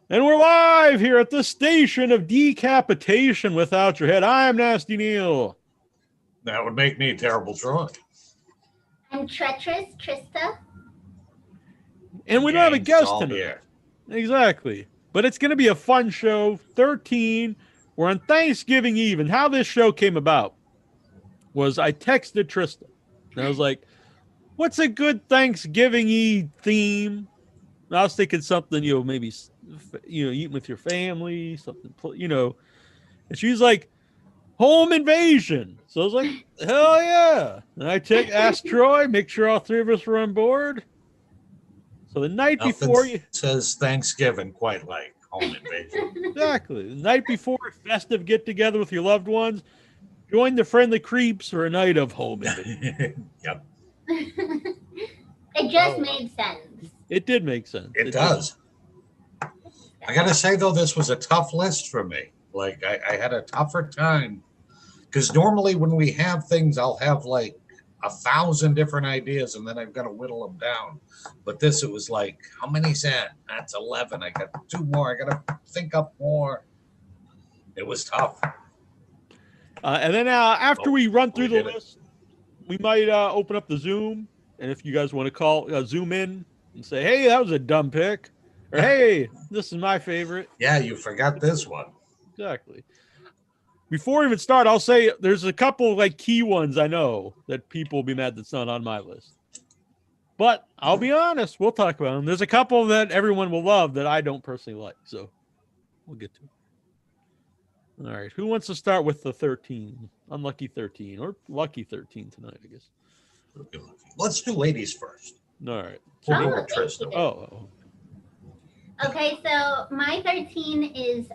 And we're live here at the station of decapitation without your head. I'm Nasty Neal. That would make me a terrible Troy. I'm Treacherous, Trista. And we don't have a Gang's guest all tonight. here. Exactly. But it's going to be a fun show. 13. We're on Thanksgiving Eve. And how this show came about was I texted Trista. And I was like, what's a good Thanksgiving Eve theme? And I was thinking something, maybe, eating with your family, something, And she's like, home invasion. So I was like, hell yeah. And I asked Troy, make sure all three of us were on board. So the night before says Thanksgiving quite like home invasion. Exactly. The night before a festive get together with your loved ones, join the friendly creeps for a night of home invasion. Yep. It just made sense. It did make sense. It does. I gotta say though, this was a tough list for me. Like I had a tougher time because normally when we have things, I'll have like 1,000 different ideas and then I've got to whittle them down. But this, it was like, how many's that? That's 11. I got 2 more. I got to think up more. It was tough. And then after we run through the list, we might open up the Zoom. And if you guys want to call, zoom in and say, hey, that was a dumb pick. Or, hey, this is my favorite. Yeah, you forgot this one. Exactly. Before we even start, I'll say there's a couple like key ones I know that people will be mad that's not on my list. But I'll be honest, we'll talk about them. There's a couple that everyone will love that I don't personally like. So we'll get to it. All right. Who wants to start with the 13? Unlucky 13 or lucky 13 tonight, I guess. Let's do ladies first. All right. Oh. Okay, so my 13 is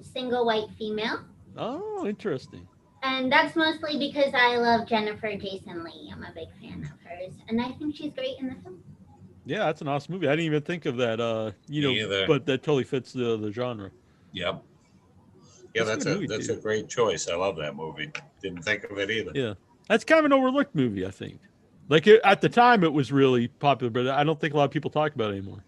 single white female. Oh, interesting. And that's mostly because I love Jennifer Jason Leigh. I'm a big fan of hers. And I think she's great in the film. Yeah, that's an awesome movie. I didn't even think of that, but that totally fits the genre. Yep. Yeah, that's a great choice. I love that movie. Didn't think of it either. Yeah. That's kind of an overlooked movie, I think. Like at the time, it was really popular, but I don't think a lot of people talk about it anymore.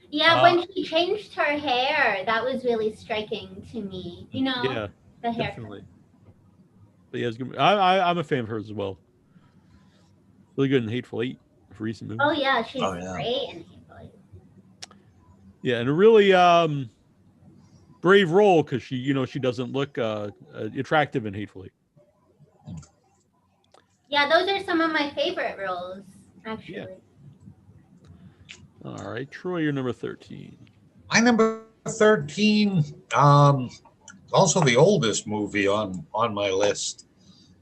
Yeah, when she changed her hair, that was really striking to me. Yeah, the hair. Definitely. But yeah, I'm a fan of hers as well. Really good in Hateful Eight, a recent movie. Oh yeah, she's great in Hateful Eight. Yeah, and a really brave role because she doesn't look attractive in Hateful Eight. Yeah, those are some of my favorite roles, actually. Yeah. All right, Troy, you're number 13. My number 13, also the oldest movie on my list,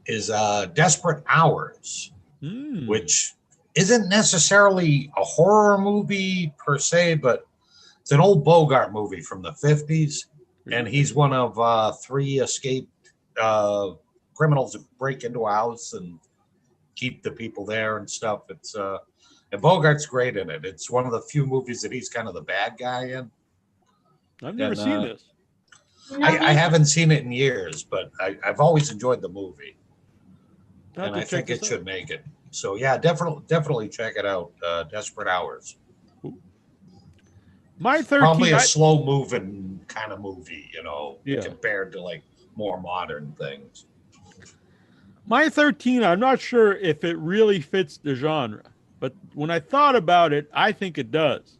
is Desperate Hours, which isn't necessarily a horror movie per se, but it's an old Bogart movie from the 50s, and he's one of 3 escaped criminals that break into a house and keep the people there and stuff. It's and Bogart's great in it. It's one of the few movies that he's kind of the bad guy in. I've never seen this. I haven't seen it in years, but I've always enjoyed the movie. And I think it should make it. So yeah, definitely check it out. Desperate Hours. My 13, probably a slow moving kind of movie, compared to like more modern things. My 13, I'm not sure if it really fits the genre. But when I thought about it, I think it does.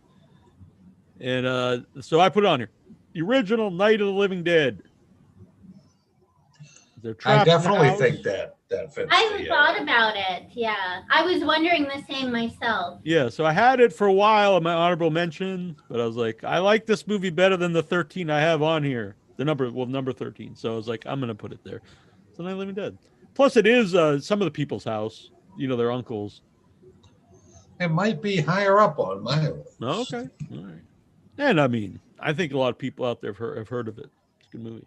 And so I put it on here. The original Night of the Living Dead. I definitely think that fits. I thought about it, yeah. I was wondering the same myself. Yeah, so I had it for a while in my honorable mention, but I was like, I like this movie better than the 13 I have on here. Number 13. So I was like, I'm going to put it there. So Night of the Living Dead. Plus, it is some of the people's house, their uncles. It might be higher up on my list. Oh, okay. All right. And I mean, I think a lot of people out there have heard of it. It's a good movie.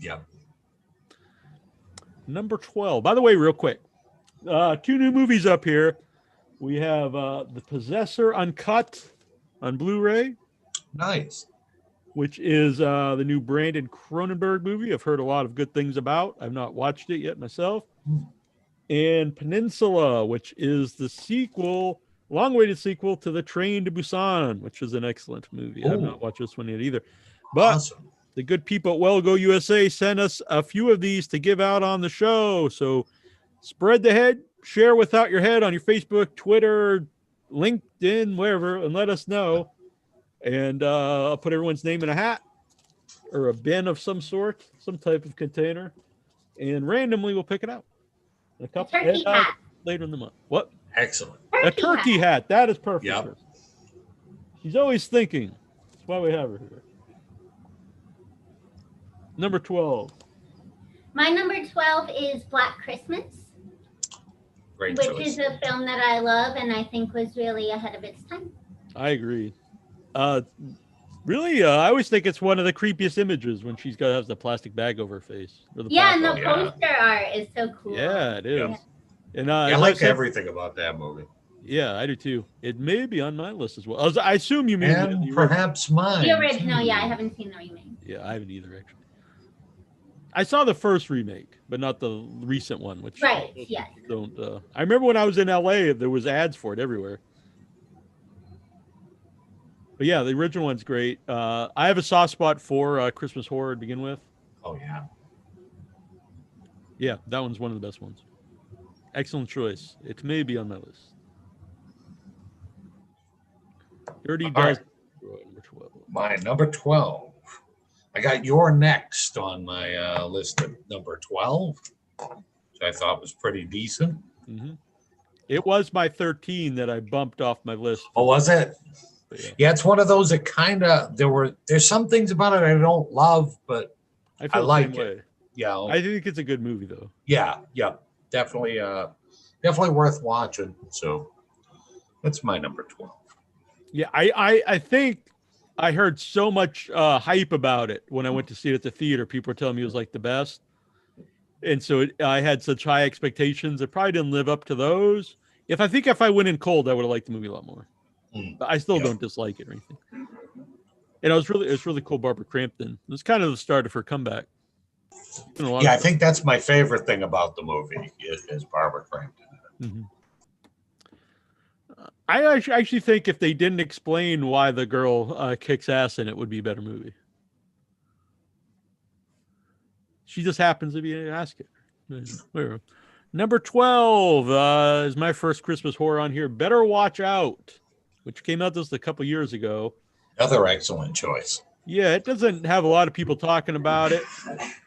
Yeah. Number 12. By the way, real quick, 2 new movies up here. We have The Possessor Uncut on Blu-ray. Nice. Which is the new Brandon Cronenberg movie. I've heard a lot of good things about. I've not watched it yet myself. And Peninsula, which is the sequel long-awaited sequel to The Train to Busan, which is an excellent movie. I have not watched this one yet either. But Awesome. the good people at Well Go USA sent us a few of these to give out on the show. So spread the head, share Without Your Head on your Facebook, Twitter, LinkedIn, wherever, and let us know. And I'll put everyone's name in a hat or a bin of some sort, some type of container, and randomly we'll pick it out. A couple turkey hat. Later in the month. What? Excellent. A turkey hat. That is perfect. Yep. She's always thinking. That's why we have her here. Number 12. My number 12 is Black Christmas. Great which choice. is a film that I love and I think was really ahead of its time. I agree. Really, I always think it's one of the creepiest images when she's got has the plastic bag over her face. And the poster art is so cool. Yeah, it is. Yeah. And I like everything about that movie. Yeah, I do too. It may be on my list as well. I assume you mean and perhaps mine. The original, yeah, I haven't seen the remake. Yeah, I haven't either actually. I saw the first remake, but not the recent one. Which yes. Don't. I remember when I was in LA, there was ads for it everywhere. But yeah, the original one's great. I have a soft spot for Christmas horror to begin with. Oh yeah. Yeah, that one's one of the best ones. Excellent choice. It may be on my list. Dirty Dozen. Number 12. My number 12. I got You're Next on my list at number 12, which I thought was pretty decent. Mm-hmm. It was my 13 that I bumped off my list. Oh, was it? Yeah, it's one of those that kind of there's some things about it I don't love, but I like it. Way. Yeah, I think it's a good movie though. Yeah, definitely worth watching. So that's my number 12. Yeah, I think I heard so much hype about it when I went to see it at the theater. People were telling me it was like the best, and so I had such high expectations. It probably didn't live up to those. If I went in cold, I would have liked the movie a lot more. But I still don't dislike it or anything. And it's really cool. Barbara Crampton. It was kind of the start of her comeback. Yeah, I think that's my favorite thing about the movie is Barbara Crampton. Mm-hmm. I actually think if they didn't explain why the girl kicks ass in it, would be a better movie. She just happens to be an ass kicker. Number 12 is my first Christmas horror on here. Better Watch Out, which came out just a couple years ago. Another excellent choice. Yeah, it doesn't have a lot of people talking about it.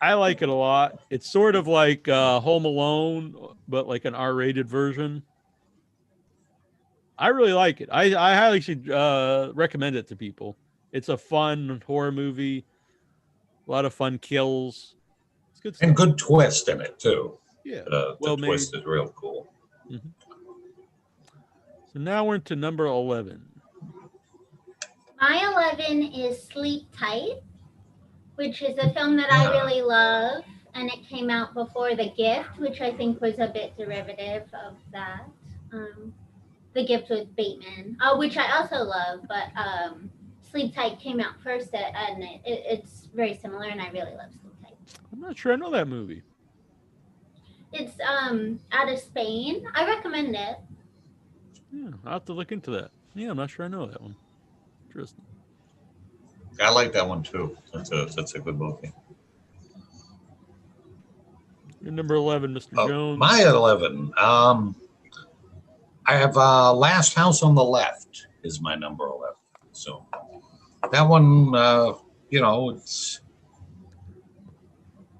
I like it a lot. It's sort of like Home Alone, but like an R-rated version. I really like it. I highly should recommend it to people. It's a fun horror movie. A lot of fun kills. It's good stuff. And good twist in it, too. Yeah. The twist is real cool. Mm-hmm. So now we're into number 11. My 11 is Sleep Tight, which is a film that I really love. And it came out before The Gift, which I think was a bit derivative of that. The Gift with Bateman, which I also love, but Sleep Tight came out first, and it's very similar, and I really love Sleep Tight. I'm not sure I know that movie. It's out of Spain. I recommend it. Yeah, I'll have to look into that. Yeah, I'm not sure I know that one. Interesting. I like that one too. That's a good movie. You're number 11, Mr. Jones. My 11. I have Last House on the Left is my number 11. So that one,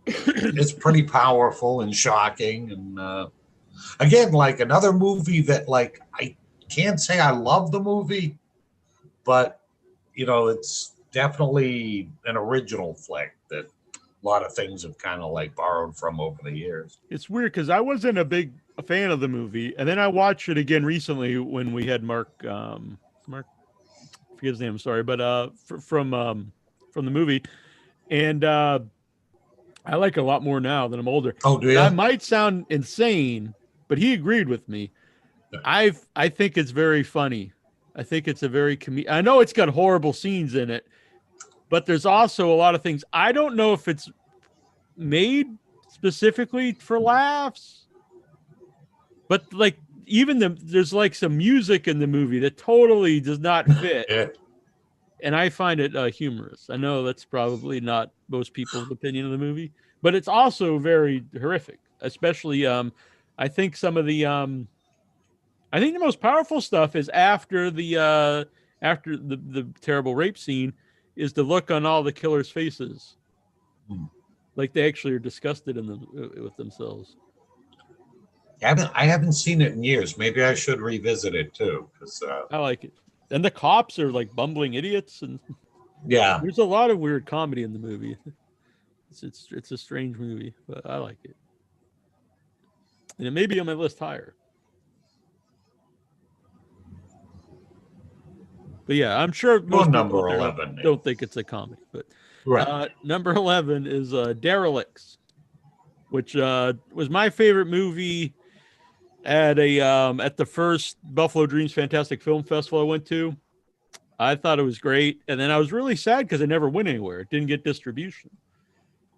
it's pretty powerful and shocking. And again, like another movie that like I can't say I love the movie, but it's definitely an original flick that a lot of things have kind of like borrowed from over the years. It's weird because I wasn't a fan of the movie, and then I watched it again recently when we had Mark, I forget his name, sorry, but from the movie, and I like it a lot more now that I'm older. Oh, do you? That might sound insane, but he agreed with me. I think it's very funny. I think it's a very I know it's got horrible scenes in it, but there's also a lot of things. I don't know if it's made specifically for laughs, but like even there's like some music in the movie that totally does not fit. Yeah. And I find it humorous. I know that's probably not most people's opinion of the movie, but it's also very horrific. Especially, I think some of the, I think the most powerful stuff is after the terrible rape scene, is the look on all the killers' faces, like they actually are disgusted with themselves. I haven't seen it in years. Maybe I should revisit it too, because I like it. And the cops are like bumbling idiots, and yeah, there's a lot of weird comedy in the movie. It's a strange movie, but I like it, and it may be on my list higher. But yeah, I'm sure most number 11 don't think it's a comedy. But right. Number 11 is Derelicts, which was my favorite movie at the first Buffalo Dreams Fantastic Film Festival I went to. I thought it was great, and then I was really sad because it never went anywhere. It didn't get distribution.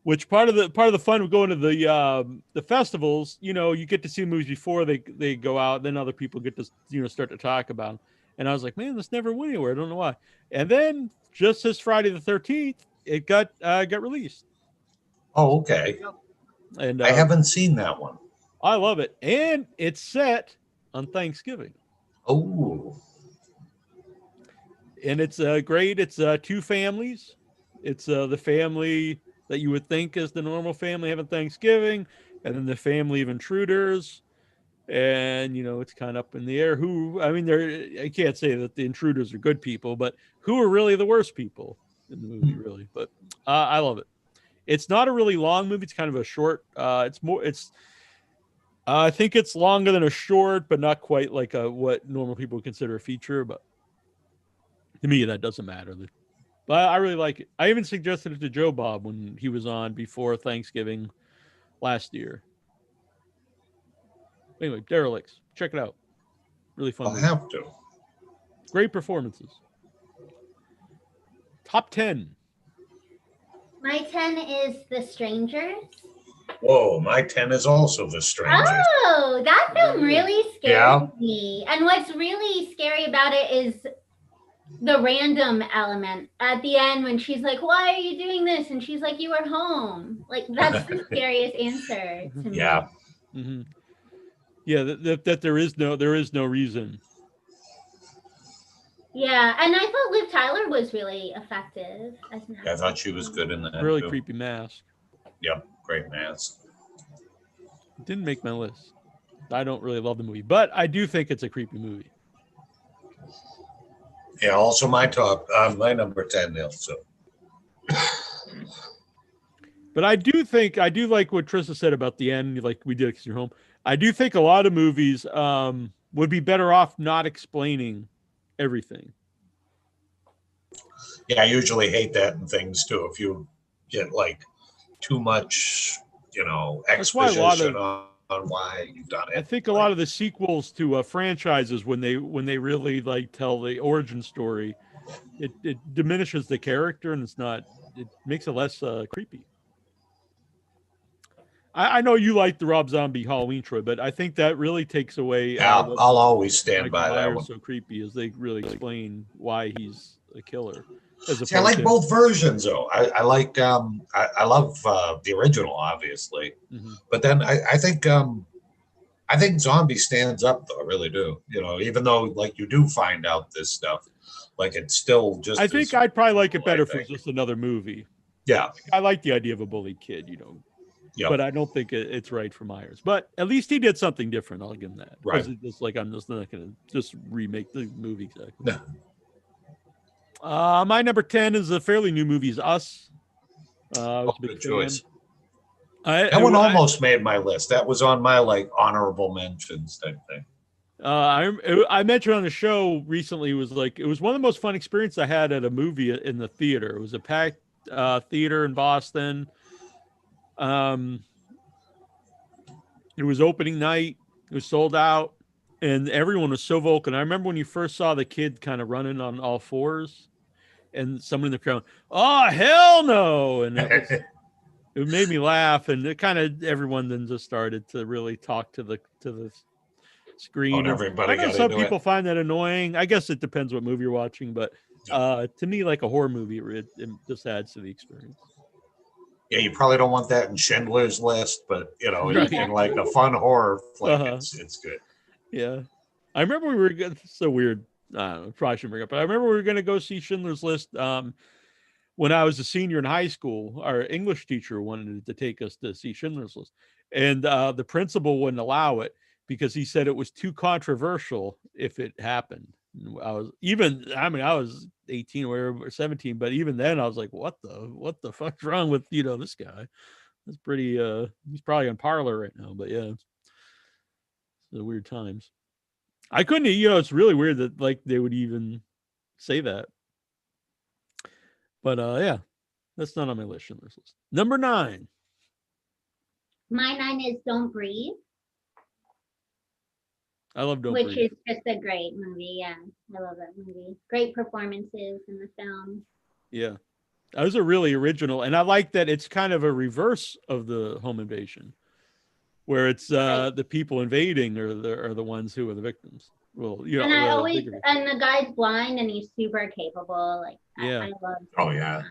Which part of the fun of going to the festivals, you get to see the movies before they go out, then other people get to start to talk about them. And I was like, man, this never went anywhere. I don't know why. And then just this Friday the 13th, it got released. Oh, okay. And I haven't seen that one. I love it, and it's set on Thanksgiving. Oh. And it's great. It's two families. It's the family that you would think is the normal family having Thanksgiving, and then the family of intruders. And, it's kind of up in the air I can't say that the intruders are good people, but who are really the worst people in the movie, really. But I love it. It's not a really long movie. It's kind of a short, I think it's longer than a short, but not quite like what normal people would consider a feature. But to me, that doesn't matter. But I really like it. I even suggested it to Joe Bob when he was on before Thanksgiving last year. Anyway, Derelicts. Check it out. Really fun. I'll have to. Great performances. Top 10. My 10 is The Strangers. Whoa, my 10 is also The Strangers. Oh, that film really scared me. And what's really scary about it is the random element at the end when she's like, why are you doing this? And she's like, you were home. Like, that's the scariest answer to me. Yeah. Mm-hmm. Yeah, that there is no reason. Yeah, and I thought Liv Tyler was really effective. I thought she was good in that. Really creepy mask. Yep, great mask. Didn't make my list. I don't really love the movie, but I do think it's a creepy movie. Yeah, also my number 10, Neal. So. But I do like what Trista said about the end, like we did because you're home. I do think a lot of movies would be better off not explaining everything. Yeah, I usually hate that in things too. If you get like too much, exposition on why you've done it. I think a lot of the sequels to franchises, when they really like tell the origin story, it diminishes the character and it makes it less creepy. I know you like the Rob Zombie Halloween, Troy, but I think that really takes away. Yeah, I'll always stand by that one. So creepy as they really explain why he's a killer. See, I like both versions, though. I like I love the original, obviously, but then I think Zombie stands up, though. I really do. Even though like you do find out this stuff, like it's still just. I think I'd probably like it better if it was just another movie. Yeah, I like the idea of a bullied kid, Yep. But I don't think it's right for Myers. But at least he did something different. I'll give him that. Right. It's like I'm just not going to just remake the movie exactly. No. My number 10 is a fairly new movie, is Us. Good choice. That one almost made my list. That was on my honorable mentions type thing. I mentioned on the show recently, it was one of the most fun experiences I had at a movie in the theater. It was a packed theater in Boston. It was opening night. It was sold out, and everyone was so vocal. And I remember when you first saw the kid kind of running on all fours, and someone in the crowd, "Oh hell no!" And it made me laugh, and it kind of everyone then just started to really talk to the scream. Everybody I know got some into people it. find that annoying. I guess it depends what movie you're watching, but to me, like a horror movie, it just adds to the experience. Yeah, you probably don't want that in Schindler's List, but Right. in like a fun horror flick, it's good. Yeah, I remember we were it's so weird. I don't know, probably shouldn't bring it up, but I remember we were going to go see Schindler's List. When I was a senior in high school, our English teacher wanted to take us to see Schindler's List, and the principal wouldn't allow it because he said it was too controversial if it happened. I was 18 or 17, but even then I was like, what the fuck's wrong with this guy? That's pretty he's probably on Parlor right now, but yeah, it's the weird times. I couldn't, it's really weird that like they would even say that. But yeah, that's not on my list. Schindler's List. Number 9. My 9 is Don't Breathe. I love Don't Breathe. Which is just a great movie. Yeah, I love that movie. Great performances in the film. Yeah, that was a really original, and I like that it's kind of a reverse of the home invasion, where it's the people invading are the ones who are the victims. Well, and the guy's blind and he's super capable. Like, yeah, I love. Oh yeah.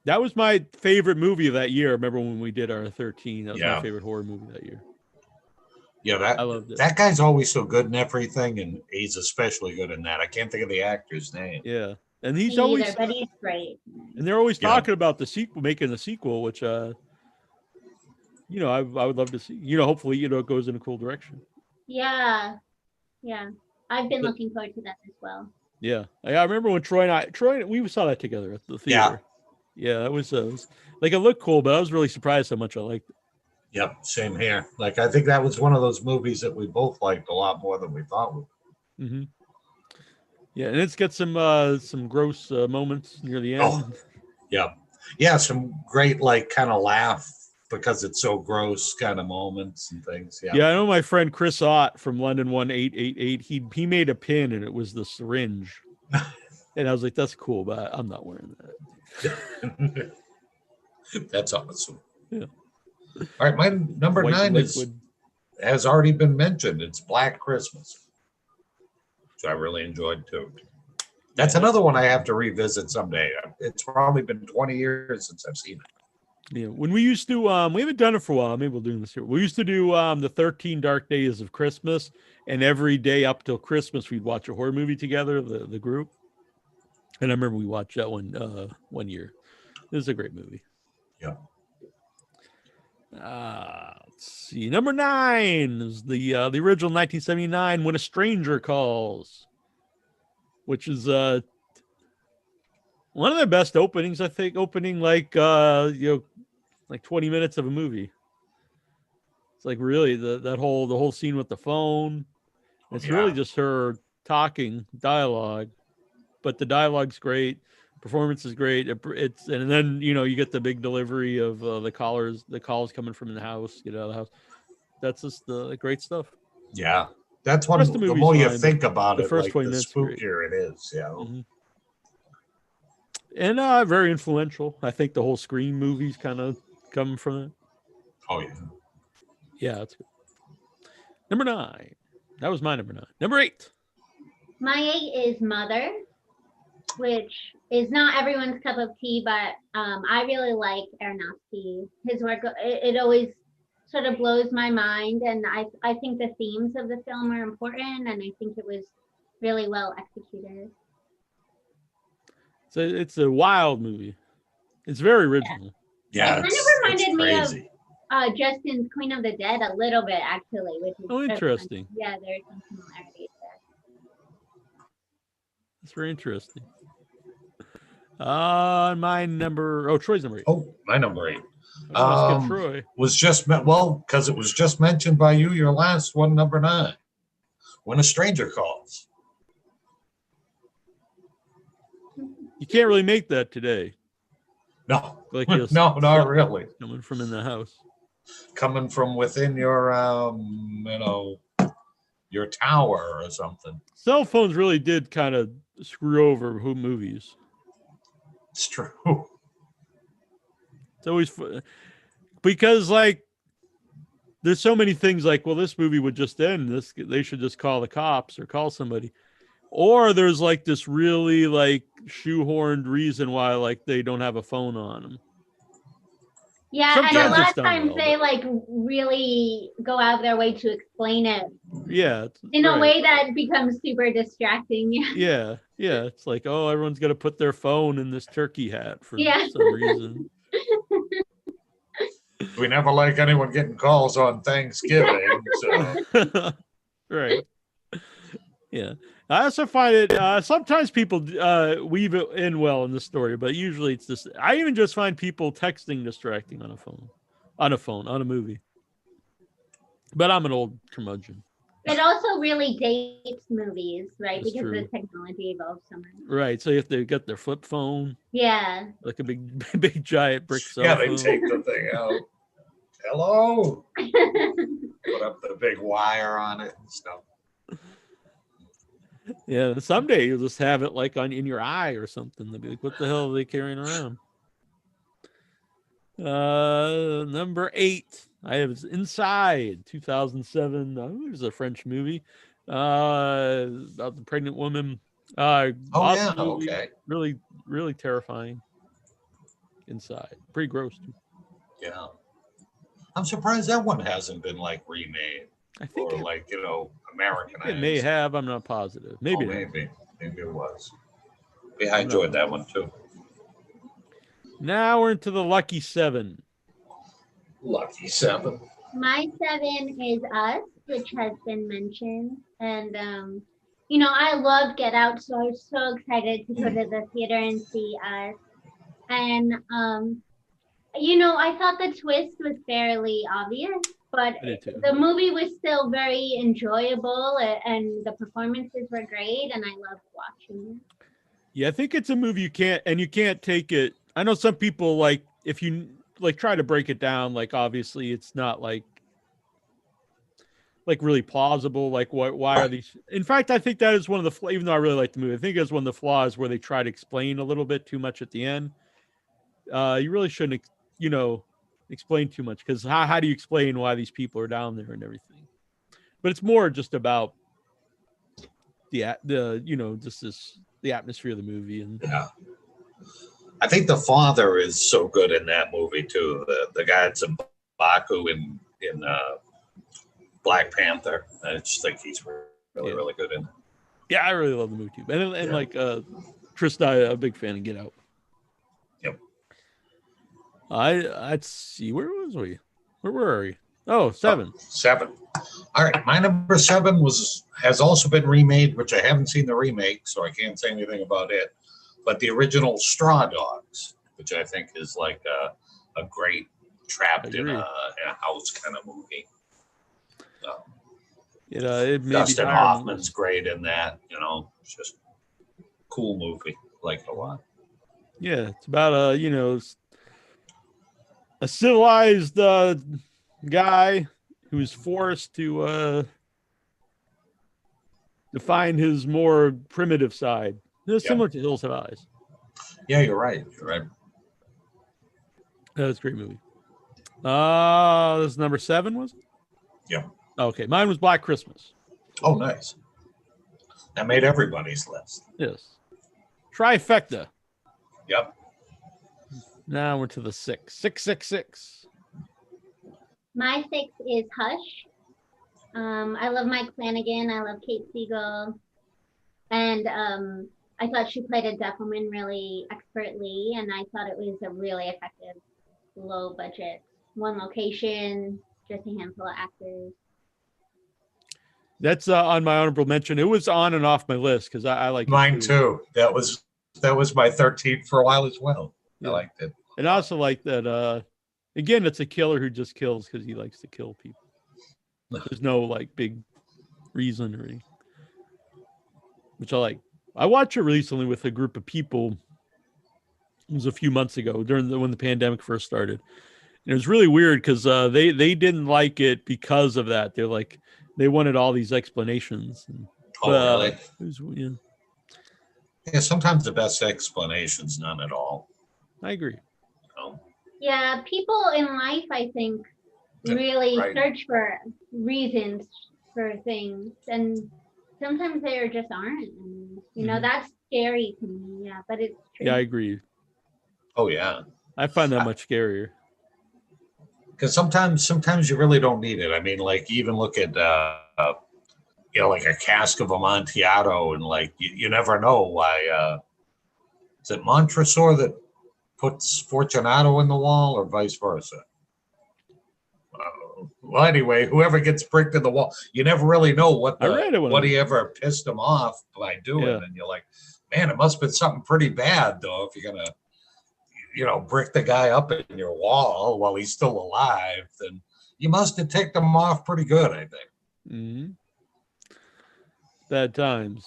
That was my favorite movie of that year. I remember when we did our 13. That was my favorite horror movie that year. Yeah, I loved it. That guy's always so good in everything, and he's especially good in that. I can't think of the actor's name. Yeah, and he's always, but he's great. And they're always talking about the sequel, making a sequel, which I would love to see. Hopefully, it goes in a cool direction. Yeah, I've been looking forward to that as well. Yeah, I remember when Troy we saw that together at the theater. Yeah, that was like it looked cool, but I was really surprised how much I liked it. Yep, same here. Like I think that was one of those movies that we both liked a lot more than we thought we would. Mm-hmm. Yeah, and it's got some gross moments near the end. Oh, yeah, some great like kind of laugh because it's so gross kind of moments and things. Yeah, I know my friend Chris Ott from London 1888. He made a pin and it was the syringe, and I was like, "That's cool," but I'm not wearing that. That's awesome. Yeah. All right, my number 9 has already been mentioned. It's Black Christmas, which I really enjoyed too. That's another one I have to revisit someday. It's probably been 20 years since I've seen it. Yeah, when we used to, we haven't done it for a while. Maybe we'll do this here. We used to do the 13 Dark Days of Christmas, and every day up till Christmas, we'd watch a horror movie together, the group. And I remember we watched that one year. It was a great movie. Yeah. Let's see. Number 9 is the original 1979 When a Stranger Calls, which is one of the best openings, I think. Opening like 20 minutes of a movie. It's like really the whole scene with the phone. It's really just her talking dialogue, but the dialogue's great. Performance is great. And then you get the big delivery of the calls coming from the house, get out of the house. That's just the great stuff. Yeah, that's one. The more you think about it, first 20 minutes, the spookier it is. Yeah, mm-hmm. And very influential. I think the whole Scream movies kind of come from it. Oh yeah, yeah, that's good. Number 9. That was my number 9. Number 8. My 8 is Mother, which is not everyone's cup of tea, but I really like Aronofsky. His work, it always sort of blows my mind, and I think the themes of the film are important, and I think it was really well executed. So it's a wild movie. It's very original. Yeah, it kind of reminded me of Justin's Queen of the Dead a little bit, actually. Which is interesting. Yeah, there's some similarities there. That's very interesting. My number. Troy's number 8. Oh, my number 8. Troy was just because it was just mentioned by you. Your last one, number 9. When a Stranger Calls. You can't really make that today. No, like no, not really. Coming from in the house. Coming from within your, your tower or something. Cell phones really did kind of screw over movies. It's true. It's always fun. Because, like, there's so many things like, well, this movie would just end. They should just call the cops or call somebody. Or there's like this really like shoehorned reason why like they don't have a phone on them. Yeah, Sometimes and a lot it's of done times well, they like really go out of their way to explain it. Yeah. In a way that becomes super distracting. Yeah. Yeah. It's like, oh, everyone's got to put their phone in this turkey hat for Yeah. some reason. We never like anyone getting calls on Thanksgiving. So. Right. Yeah. I also find it sometimes people weave it in well in the story, but usually it's just I even just find people texting distracting on a movie. But I'm an old curmudgeon. It also really dates movies, right? That's because true. the technology evolves so much. Right. So if they got their flip phone. Yeah. Like a big giant brick cell phone. Yeah, they take the thing out. Hello. Put up the big wire on it and stuff. Yeah, someday you'll just have it like in your eye or something. They'll be like, what the hell are they carrying around? Number 8. I have Inside, 2007. It was a French movie about the pregnant woman. Awesome movie. Okay. Really, really terrifying. Inside. Pretty gross, too. Yeah. I'm surprised that one hasn't been like remade. I think Americanized. It may have. I'm not positive. Maybe. Maybe it was. Yeah, I enjoyed that one too. Now we're into the Lucky 7. Lucky 7. My 7 is Us, which has been mentioned. And, I love Get Out, so I was so excited to go to the theater and see Us. And, I thought the twist was fairly obvious, but the movie was still very enjoyable and the performances were great and I loved watching it. Yeah, I think it's a movie you can't take it. I know some people like if you like try to break it down, like obviously it's not like really plausible. Like why are these? In fact, I think that is one of the even though I really like the movie, I think it's one of the flaws where they try to explain a little bit too much at the end. You really shouldn't, explain too much because how do you explain why these people are down there and everything? But it's more just about the atmosphere of the movie and yeah. I think the father is so good in that movie too. The guy that's in Baku in Black Panther. I just think he's really really good in it. Yeah, I really love the movie too. And like Trista, a big fan of Get Out. Yep. Let's see, where was we? Where were we? Oh, 7. 7. All right, my number 7 has also been remade, which I haven't seen the remake, so I can't say anything about it. But the original Straw Dogs, which I think is like a great trapped in a house kind of movie. It Dustin Hoffman's great in that. It's just a cool movie. Like it a lot. Yeah, it's about a civilized guy who's forced to find his more primitive side. It's similar to Hills Have Eyes. Yeah, you're right. You're right. That's a great movie. This is number 7, was it? Yeah. Okay, mine was Black Christmas. Oh, nice. That made everybody's list. Yes. Trifecta. Yep. Now we're to the 6. 666. My 6 is Hush. I love Mike Flanagan. I love Kate Siegel. And I thought she played a deaf woman really expertly. And I thought it was a really effective, low budget, one location, just a handful of actors. That's on my honorable mention. It was on and off my list because I like mine too. That was my 13th for a while as well. Yeah. I liked it. And I also like that. Again, it's a killer who just kills because he likes to kill people. There's no like big reason or anything, which I like. I watched it recently with a group of people. It was a few months ago when the pandemic first started. And it was really weird because they didn't like it because of that. They're like they wanted all these explanations. Really? It was, yeah, sometimes the best explanation's none at all. I agree. Yeah, people in life, I think, really Right. search for reasons for things, and sometimes there just aren't. And, you know, that's scary to me. Yeah, but it's true. Yeah, I agree. Oh yeah. I find that much scarier. Because sometimes you really don't need it. I mean, like even look at like a cask of Amontillado, and like you never know why. Is it Montresor that puts Fortunato in the wall, or vice versa? Well, anyway, whoever gets pricked in the wall, you never really know what he ever pissed him off by doing. Yeah. And you're like, man, it must have been something pretty bad, though, if you're gonna, brick the guy up in your wall while he's still alive. Then you must have ticked him off pretty good, I think. Mm-hmm. Bad times.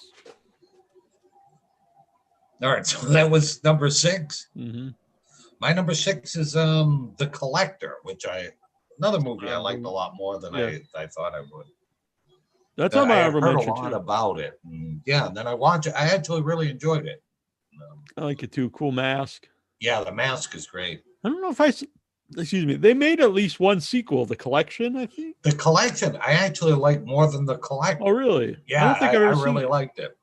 All right, so that was number 6. Mm-hmm. My number 6 is The Collector, which another movie I liked a lot more than I thought I would. That's on my honorable mention. I heard a lot about it. And then I watched it. I actually really enjoyed it. I like it too. Cool mask. Yeah, the mask is great. I don't know if they made at least one sequel, The Collection, I think. The Collection, I actually like more than The Collector. Oh, really? Yeah, I really liked it.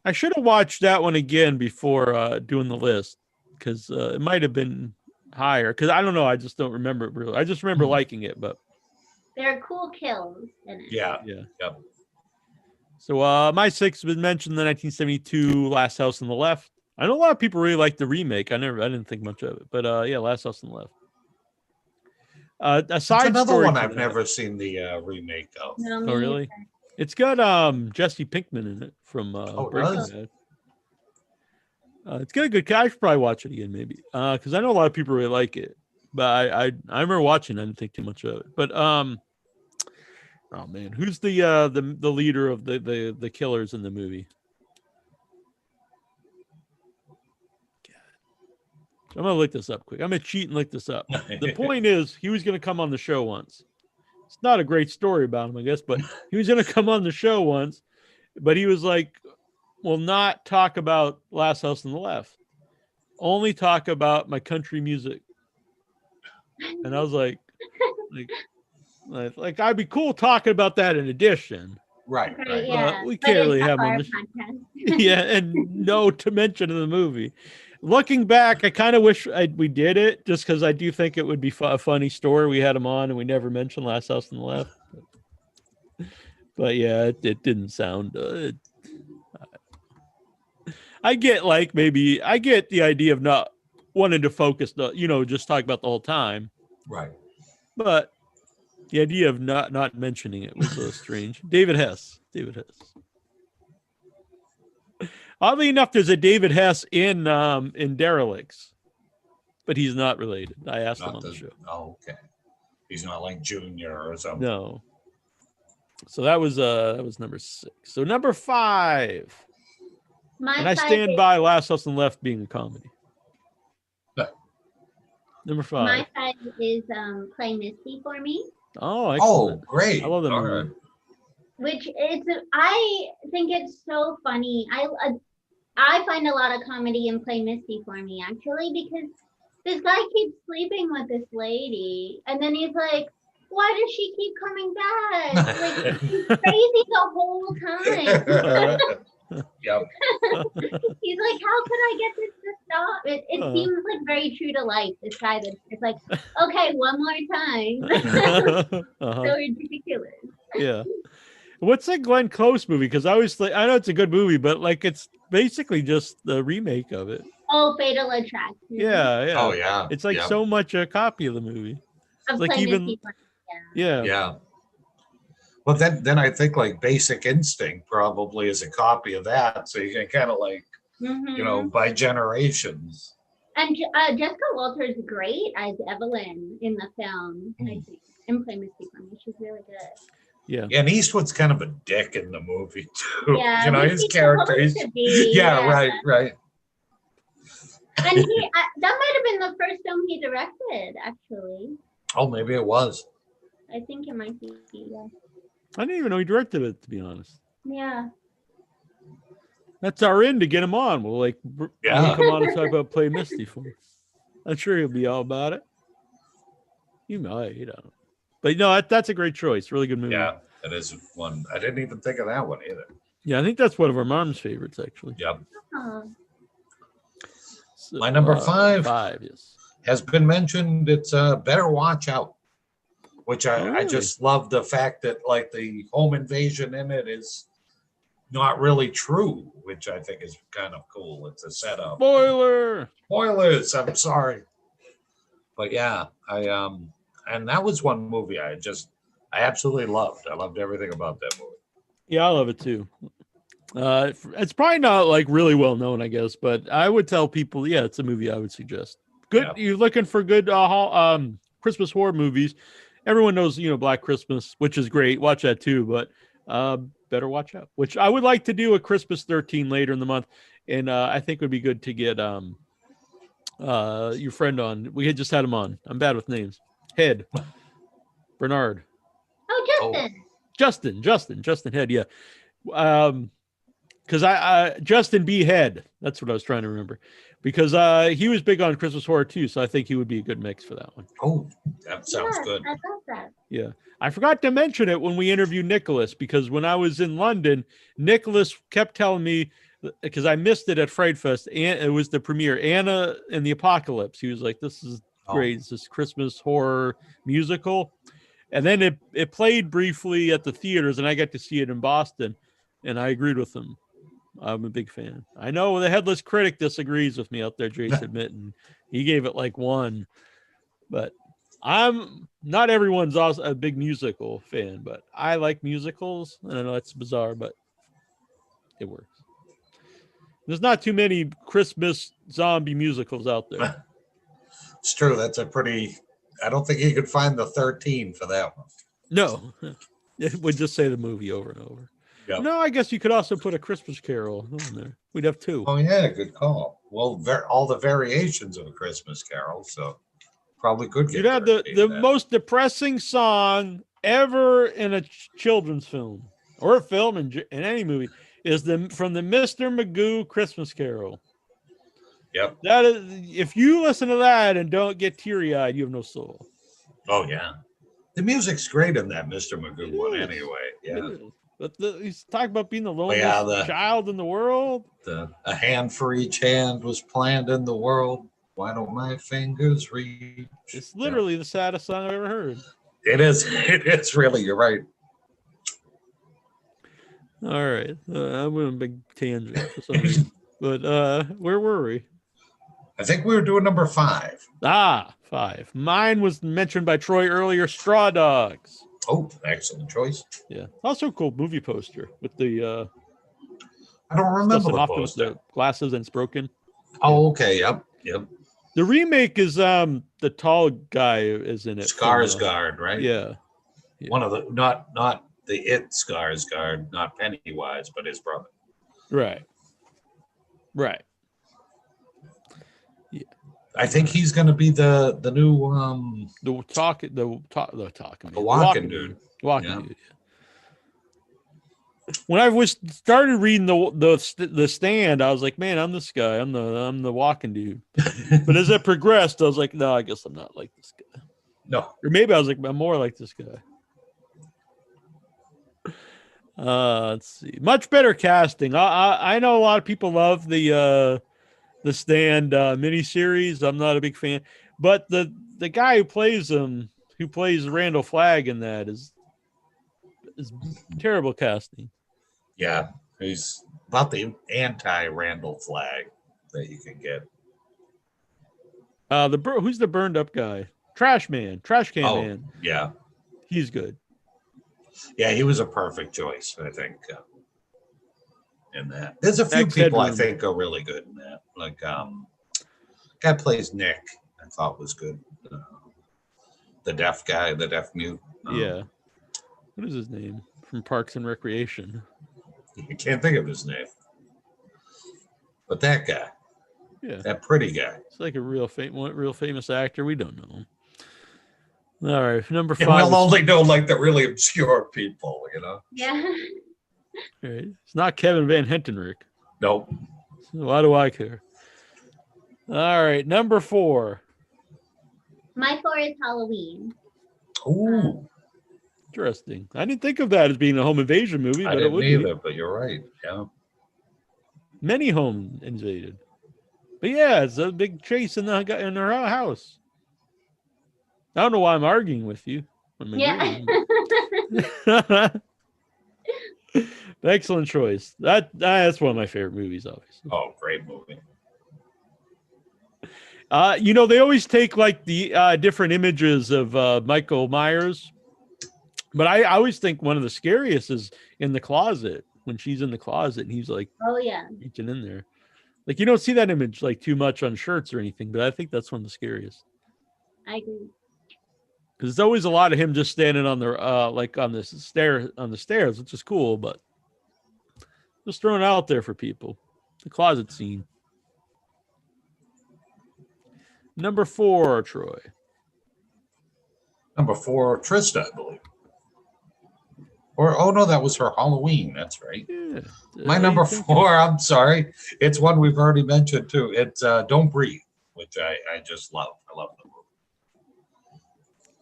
I should have watched that one again before doing the list, because it might have been higher. Because I don't know, I just don't remember it really. I just remember liking it, but there are cool kills in it. Yeah. Yep. So my 6 was mentioned, the 1972 Last House on the Left. I know a lot of people really like the remake. I didn't think much of it, but Last House on the Left. It's another one I've never seen the remake of. No, oh, really? It's got Jesse Pinkman in it from Breaking Bad. It's got a good cast. I should probably watch it again, maybe, because I know a lot of people really like it. But I remember watching it. I didn't think too much of it. But oh man, who's the leader of the killers in the movie? I'm gonna look this up quick. I'm gonna cheat and look this up. The point is, he was gonna come on the show once. It's not a great story about him, I guess, but he was gonna come on the show once, but he was like, "Well, not talk about Last House on the Left. Only talk about my country music." And I was like, I'd be cool talking about that in addition. Right. Yeah. We can't really have on the yeah, and no to mention in the movie. Looking back, I kind of wish we did it, just because I do think it would be a funny story. We had him on, and we never mentioned Last House on the Left. But yeah, it didn't sound. I get the idea of not wanting to focus, just talk about the whole time. Right. But the idea of not mentioning it was so strange. David Hess. Oddly enough, there's a David Hess in Derelicts, but he's not related. I asked him on the show. Oh, okay. He's not like Junior or something. No. So that was number 6. So number 5. I stand by Last House on the Left being a comedy. Number 5. My 5 is Play Misty for Me. Oh, excellent. Oh, great. I love that movie. Right. Which I think it's so funny. I find a lot of comedy in Play Misty for Me, actually, because this guy keeps sleeping with this lady, and then he's like, why does she keep coming back? Like, he's crazy the whole time. Yep. He's like, how could I get this to stop? It seems like very true to life. This guy that's like, okay, one more time. So ridiculous. Yeah. What's that Glenn Close movie? Because I know it's a good movie, but like it's basically just the remake of it. Oh, Fatal Attraction. Yeah. Oh yeah. It's like so much a copy of the movie. Of like even yeah. Well, then I think like Basic Instinct probably is a copy of that, so you can kind of like by generations. And Jessica Walter's great as Evelyn in the film. I think in Play Misty for Me, she's really good. Yeah. And Eastwood's kind of a dick in the movie too. Yeah, his character is. Right. And that might have been the first film he directed, actually. Oh, maybe it was. I think it might be. Yeah. I didn't even know he directed it, to be honest. Yeah. That's our end to get him on. We'll come on and talk about Play Misty for us. I'm sure he'll be all about it. You might, you know. But no, that's a great choice. Really good movie. Yeah, that is one. I didn't even think of that one either. Yeah, I think that's one of our mom's favorites, actually. Yep. Oh. So, my number 5. 5, yes. Has been mentioned. It's Better Watch Out, which I just love the fact that like the home invasion in it is not really true, which I think is kind of cool. It's a setup. Spoilers. I'm sorry, but yeah, and that was one movie I absolutely loved. I loved everything about that movie. Yeah, I love it too. It's probably not like really well known, I guess, but I would tell people, yeah, it's a movie I would suggest. Good, yeah. You're looking for good Christmas horror movies. Everyone knows, Black Christmas, which is great. Watch that too, but Better Watch Out, which I would like to do a Christmas 13 later in the month, and I think it would be good to get your friend on. We had just had him on. I'm bad with names. Head. Bernard. Oh, Justin. Justin Head, yeah. Because I Justin B. Head. That's what I was trying to remember. Because he was big on Christmas horror too, so I think he would be a good mix for that one. Oh, that sounds good. I love that. Yeah. I forgot to mention it when we interviewed Nicholas, because when I was in London, Nicholas kept telling me, because I missed it at Fright Fest, and it was the premiere, Anna and the Apocalypse. He was like, this is great. It's this Christmas horror musical. And then it played briefly at the theaters, and I got to see it in Boston, and I agreed with him. I'm a big fan. I know the Headless Critic disagrees with me out there, Jason Mitten. He gave it like 1, but I'm not everyone's also a big musical fan, but I like musicals. And I know it's bizarre, but it works. There's not too many Christmas zombie musicals out there. It's true. That's I don't think you could find the 13 for that one. No, it would just say the movie over and over. Yep. No, I guess you could also put A Christmas Carol in there. We'd have 2. Oh yeah, good call. Well, all the variations of A Christmas Carol, so probably could get. You'd have the most depressing song ever in a children's film or a film in any movie is from the Mr. Magoo Christmas Carol. Yep. That is, if you listen to that and don't get teary-eyed, you have no soul. Oh yeah, the music's great in that Mr. Magoo one anyway. Yeah. But he's talking about being the loneliest child in the world. A hand for each hand was planned in the world. Why don't my fingers reach? It's literally the saddest song I've ever heard. It is. It is really. You're right. All right. I'm on a big tangent for some reason. But where were we? I think we were doing number 5. 5. Mine was mentioned by Troy earlier, Straw Dogs. Oh, excellent choice. Yeah. Also a cool movie poster with the I don't remember the poster. With the glasses and it's broken. Oh, okay. Yep. The remake is the tall guy is in it. Skarsgård, right? Yeah. One of the not the Skarsgård, not Pennywise, but his brother. Right. Yeah. I think he's going to be the new the walking dude. Dude. When I started reading the Stand, I was like, man, I'm this guy. I'm the walking dude. But as it progressed, I was like, no, I guess I'm not like this guy. No. Or maybe I was like, I'm more like this guy. Let's see. Much better casting. I know a lot of people love the Stand miniseries. I'm not a big fan, but the guy who plays Randall Flagg in that is terrible casting. Yeah, he's about the anti-Randall Flagg that you can get. Who's the burned up guy? Trash Can Man. Yeah, he's good. Yeah, he was a perfect choice, I think. In that, there's a few people I think are really good in that. Like, guy plays Nick. I thought was good. The deaf guy, the deaf mute. Yeah. What is his name from Parks and Recreation? I can't think of his name. But that guy. Yeah. That pretty guy. It's like a real famous actor. We don't know him. All right, number 5. We'll only know like the really obscure people, Yeah. All right. It's not Kevin Van Hentenryck. Nope. So why do I care? All right, number 4. My 4 is Halloween. Ooh. Interesting. I didn't think of that as being a home invasion movie, but I it didn't would either, be. but you're right. Yeah. Many home invaded. But yeah, it's a big chase in her house. I don't know why I'm arguing with you. Yeah. Excellent choice. That's one of my favorite movies, obviously. Oh, great movie. They always take like the different images of Michael Myers, but I always think one of the scariest is in the closet, when she's in the closet and he's like, oh yeah, reaching in there. Like, you don't see that image like too much on shirts or anything, but I think that's one of the scariest. I agree. Because there's always a lot of him just standing on the on the stairs, which is cool, but just throwing it out there for people. The closet scene. Number 4, Troy. Number 4, Trista, I believe. Or, oh no, that was her Halloween. That's right. Yeah. My number 4, I'm sorry. It's one we've already mentioned too. It's Don't Breathe, which I just love. I love the movie.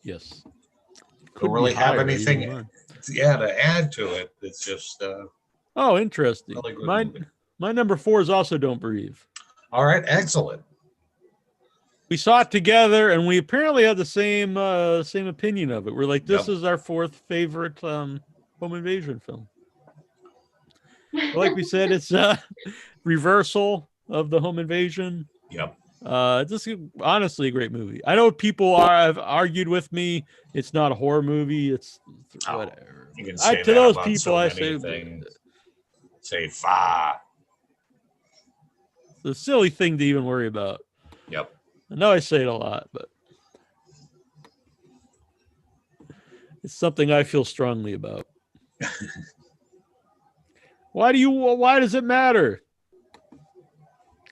Yes. Don't really have anything to add to it. It's just oh, interesting. Really my number 4 is also Don't Breathe. All right, excellent. We saw it together and we apparently had the same opinion of it. We're like, this is our 4th favorite home invasion film. But like we said, it's a reversal of the home invasion. Yep. Just honestly a great movie. I know people have argued with me. It's not a horror movie. It's whatever. You can say to those people, I say say fa. It's a silly thing to even worry about. Yep. I know I say it a lot, but it's something I feel strongly about. Why does it matter?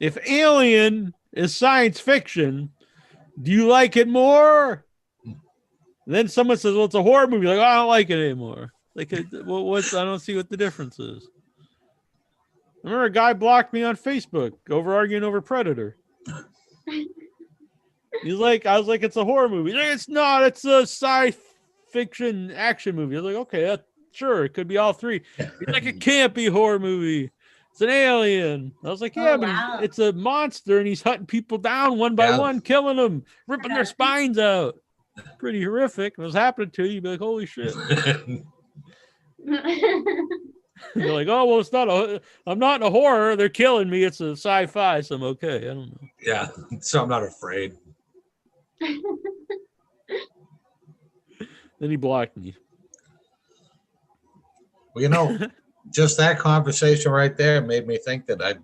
If Alien is science fiction, do you like it more? And then someone says, well, it's a horror movie. Like, oh, I don't like it anymore. Like, I don't see what the difference is. I remember a guy blocked me on Facebook arguing over Predator. He's like, I was like, it's a horror movie. Like, it's not. It's a sci fiction action movie. I was like, okay, sure, it could be all 3. He's like, it can't be a horror movie. It's an alien. I was like, yeah, but it's a monster, and he's hunting people down one by one, killing them, ripping their spines out. Pretty horrific. If it was happening to you, you'd be like, holy shit. You're like, oh, well, it's not I'm not in a horror. They're killing me. It's a sci-fi, so I'm okay. I don't know. Yeah, so I'm not afraid. Then he blocked me. Well, just that conversation right there made me think that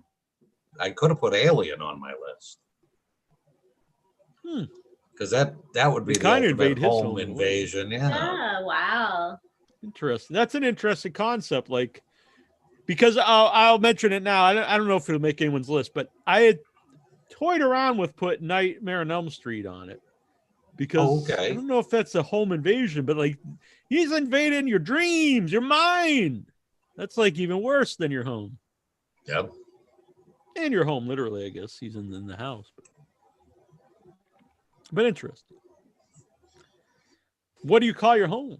I could have put Alien on my list. Because that would be the ultimate home invasion. Yeah. Oh, wow. Interesting. That's an interesting concept. Like, because I'll mention it now. I don't know if it'll make anyone's list, but I had toyed around with putting Nightmare on Elm Street on it. Because I don't know if that's a home invasion, but like, he's invading your dreams, your mind. That's like even worse than your home. Yep. And your home, literally, I guess. He's in the house. But interesting. What do you call your home?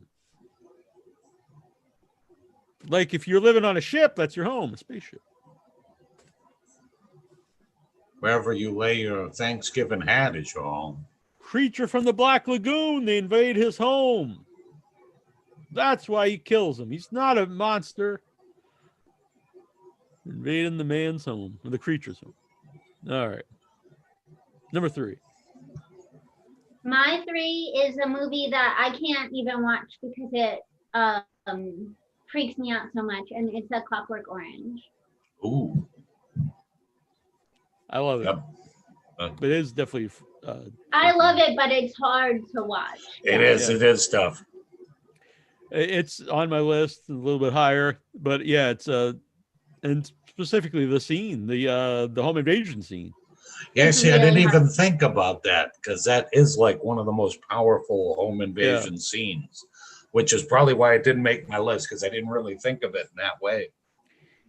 Like, if you're living on a ship, that's your home, a spaceship. Wherever you lay your Thanksgiving hat is your home. Creature from the Black Lagoon, they invade his home. That's why he kills him. He's not a monster. Invading the man's home, or the creature's home. All right. Number 3. My 3 is a movie that I can't even watch because it freaks me out so much, and it's A Clockwork Orange. Ooh. I love it. Yep. But it is definitely... I love it, but it's hard to watch. It is tough. It's on my list, a little bit higher. But yeah, it's... and specifically the scene, the home invasion scene. Yeah, see, I didn't even think about that, because that is like one of the most powerful home invasion scenes, which is probably why it didn't make my list, because I didn't really think of it in that way.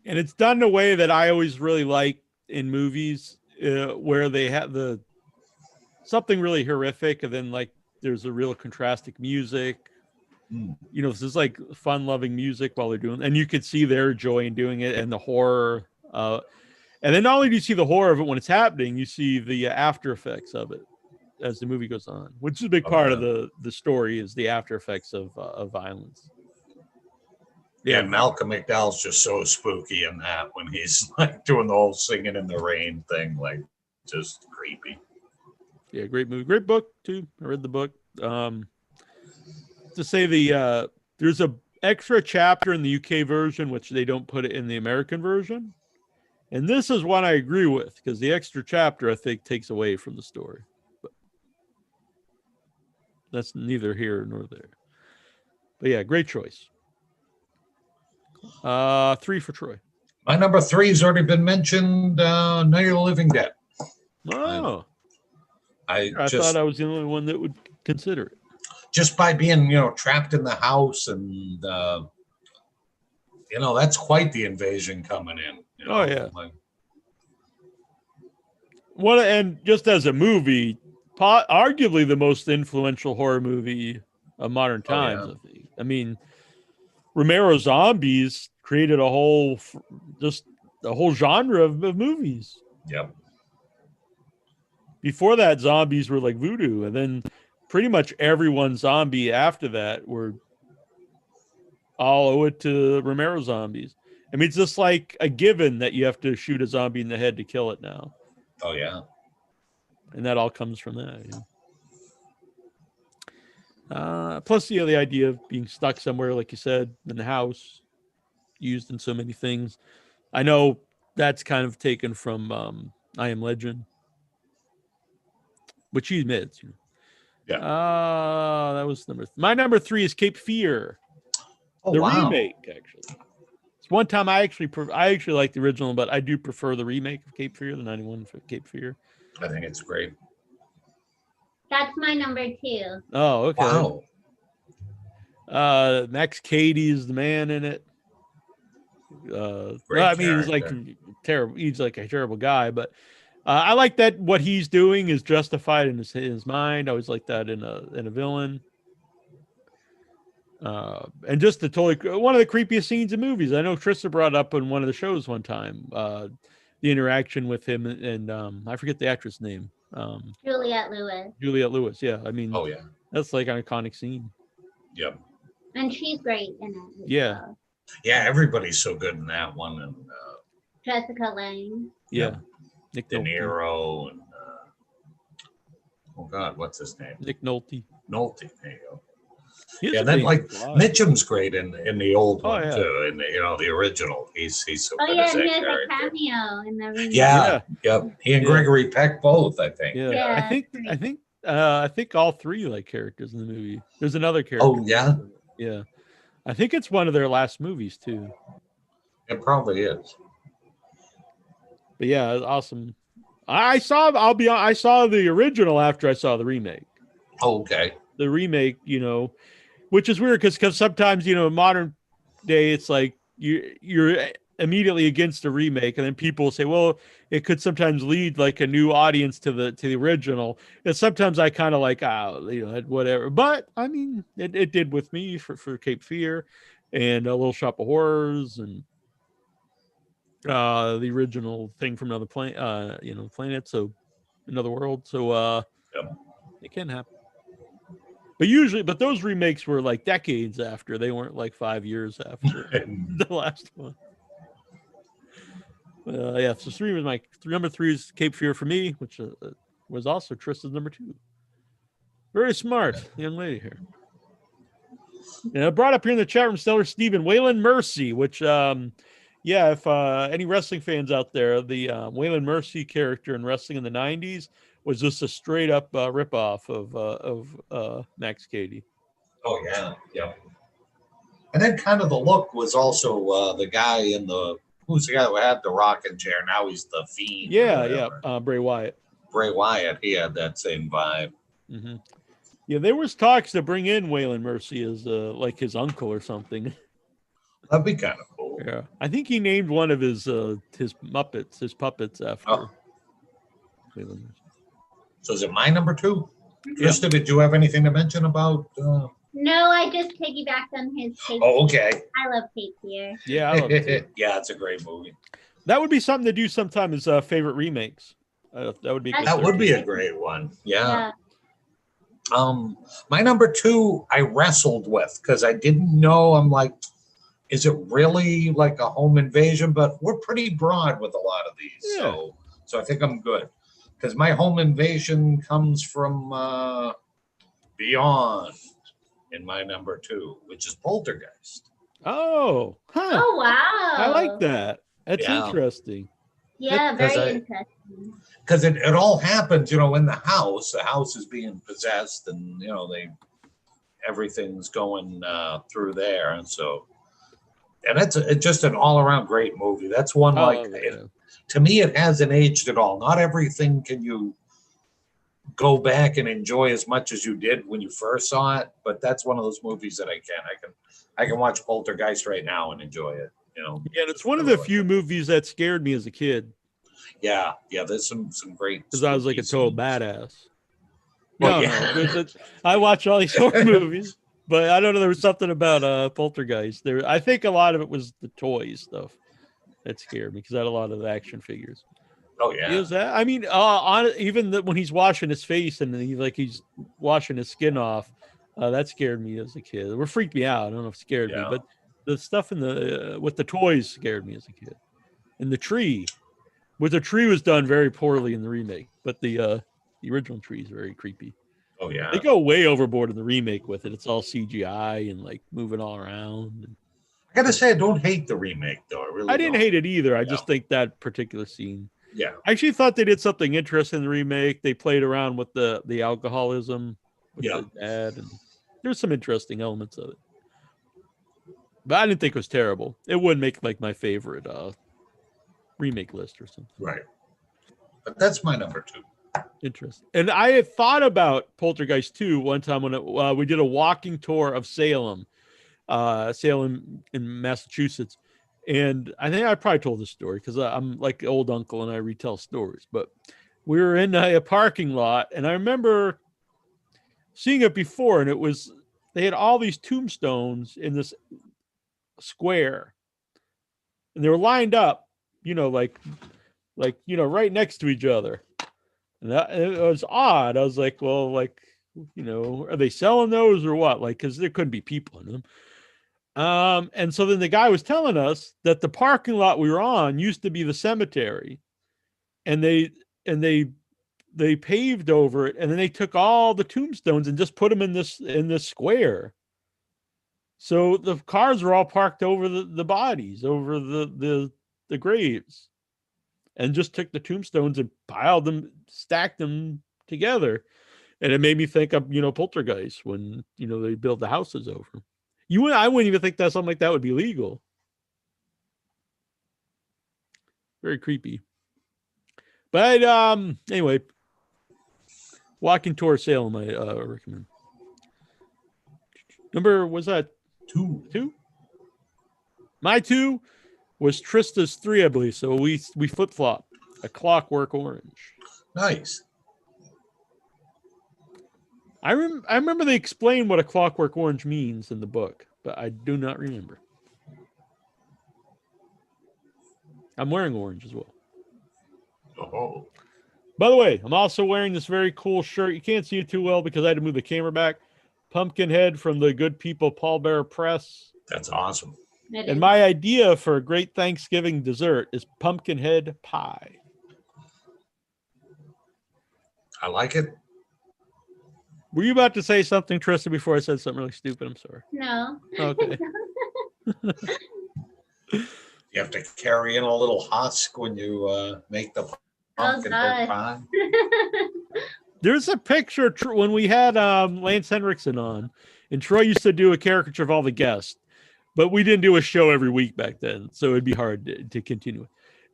And it's done in a way that I always really like in movies, where they have something really horrific, and then like there's a real contrastic music. You know, this is like fun-loving music while they're doing, and you could see their joy in doing it, and the horror. And then not only do you see the horror of it when it's happening, you see the after effects of it as the movie goes on, which is a big part of the story, is the after effects of violence. Yeah, Malcolm McDowell's just so spooky in that when he's like doing the whole singing in the rain thing, like just creepy. Yeah, great movie, great book too. I read the book. To say there's a extra chapter in the UK version which they don't put it in the American version, and this is one I agree with, because the extra chapter I think takes away from the story. But that's neither here nor there. But yeah, great choice. 3 for Troy. My number 3 has already been mentioned. Night of the Living Dead. Oh, I just thought I was the only one that would consider it. Just by being, trapped in the house, and that's quite the invasion coming in. Oh yeah. And just as a movie, arguably the most influential horror movie of modern times. Oh, yeah. I think. I mean, Romero Zombies created a whole genre of movies. Yep. Before that, zombies were like voodoo, and then pretty much everyone zombie after that were all owe it to Romero Zombies. I mean, it's just like a given that you have to shoot a zombie in the head to kill it now. Oh yeah. And that all comes from that. Yeah. Plus, the idea of being stuck somewhere, like you said, in the house, used in so many things. I know that's kind of taken from I Am Legend, which he admits. Yeah. That was my number 3 is Cape Fear. The remake, actually. It's one time I actually like the original, but I do prefer the remake of Cape Fear, the 91 for Cape Fear. I think it's great. That's my number 2. Oh, okay. Wow. Max Cady is the man in it. He's like terrible. He's like a terrible guy, but I like that what he's doing is justified in his mind. I always like that in a villain. And just one of the creepiest scenes in movies. I know Trista brought up in one of the shows one time, the interaction with him and I forget the actress name. Juliette Lewis. Juliette Lewis, yeah. I mean, oh yeah, that's like an iconic scene. Yep. And she's great in it. Yeah. Well. Yeah, everybody's so good in that one. And Jessica Lange. Yeah. Nick De Niro and oh God, what's his name? Nick Nolte. Nolte, there you go. And then like Mitchum's great in the old one too, in the original. He's so good as that he has character. A cameo in the remake. Yeah. He and Gregory Peck both, I think. Yeah. I think all 3 like characters in the movie. There's another character. Oh yeah. Yeah. I think it's one of their last movies too. It probably is. But yeah, awesome. I saw the original after I saw the remake. Oh, okay. The remake, which is weird because sometimes, modern day, it's like you're immediately against a remake, and then people say, well, it could sometimes lead like a new audience to the original. And sometimes I kind of like, whatever. But I mean, it did with me for Cape Fear and a Little Shop of Horrors and the original Thing from Another Planet, so Another World. So it can happen. But those remakes were like decades after. They weren't like 5 years after the last one. So 3 was my number 3 is Cape Fear for me, which was also Trista's number 2. Very smart young lady here. And I brought up here in the chat room, Stellar Steven, Waylon Mercy, which if any wrestling fans out there, the Waylon Mercy character in wrestling in the 90s was just a straight up ripoff of Max Cady. Oh yeah. And then kind of the look was also the guy who's the guy who had the rocking chair. Now he's the Fiend. Bray Wyatt. Bray Wyatt, he had that same vibe. Mm-hmm. Yeah, there was talks to bring in Waylon Mercy as like his uncle or something. That'd be kind of cool. Yeah, I think he named one of his puppets after Waylon Mercy. So is it my number 2? Trista, did you have anything to mention about? No, I just piggybacked on his Cape. Oh, okay. I love Cape Fear. Yeah, I love it too. Yeah, it's a great movie. That would be something to do sometime is favorite remakes. That would be That would be a great one. Yeah. My number 2, I wrestled with because I didn't know. I'm like, is it really like a home invasion? But we're pretty broad with a lot of these, so I think I'm good because my home invasion comes from Beyond in my number 2, which is Poltergeist. Oh, huh. Oh, wow. I like that. That's interesting. Yeah, very interesting. Because it all happens, in the house. The house is being possessed, and everything's going through there, and it's just an all around great movie. That's one to me, it hasn't aged at all. Not everything can you go back and enjoy as much as you did when you first saw it, but that's one of those movies that I can watch Poltergeist right now and enjoy it. Yeah, and it's one of the few movies that scared me as a kid. Yeah, there's some great. Because I was like a total badass. Well, no, I watch all these horror movies, but I don't know. There was something about Poltergeist. I think a lot of it was the toy stuff that scared me because I had a lot of the action figures. Oh yeah, is that? I mean, even when he's washing his face and he's washing his skin off, that scared me as a kid. It freaked me out. I don't know if it scared me, but the stuff in with the toys scared me as a kid. And the tree was done very poorly in the remake, but the original tree is very creepy. Oh yeah, they go way overboard in the remake with it. It's all CGI and like moving all around. I gotta say, I don't hate the remake though. I didn't hate it either. I just think that particular scene. Yeah, I actually thought they did something interesting in the remake. They played around with the alcoholism with the dad, and there's some interesting elements of it. But I didn't think it was terrible. It wouldn't make like my favorite remake list or something. Right. But that's my number 2. Interesting. And I had thought about Poltergeist 2 one time when we did a walking tour of Salem in Massachusetts. And I think I probably told this story because I'm like an old uncle and I retell stories. But we were in a parking lot, and I remember seeing it before, and they had all these tombstones in this square, and they were lined up, like right next to each other. And it was odd. I was like, well, like, are they selling those or what? Like, because there couldn't be people in them. And so then the guy was telling us that the parking lot we were on used to be the cemetery, and they paved over it, and then they took all the tombstones and just put them in this square. So the cars were all parked over the bodies, over the graves, and just took the tombstones and piled them, stacked them together. And it made me think of, Poltergeist when, they build the houses over. I wouldn't even think that something like that would be legal. Very creepy. But anyway, walking tour Salem, I recommend. Number, was that 2? My 2 was Trista's 3, I believe. So we flip-flop. A Clockwork Orange. Nice. I remember they explained what a Clockwork Orange means in the book, but I do not remember. I'm wearing orange as well. Oh. By the way, I'm also wearing this very cool shirt. You can't see it too well because I had to move the camera back. Pumpkinhead from the Good People Pallbearer Press. That's awesome. And my idea for a great Thanksgiving dessert is pumpkinhead pie. I like it. Were you about to say something, Trista, before I said something really stupid? I'm sorry. No. Okay. You have to carry in a little husk when you make the pumpkinhead pie. There's a picture when we had Lance Henriksen on, and Troy used to do a caricature of all the guests, but we didn't do a show every week back then, so it'd be hard to continue.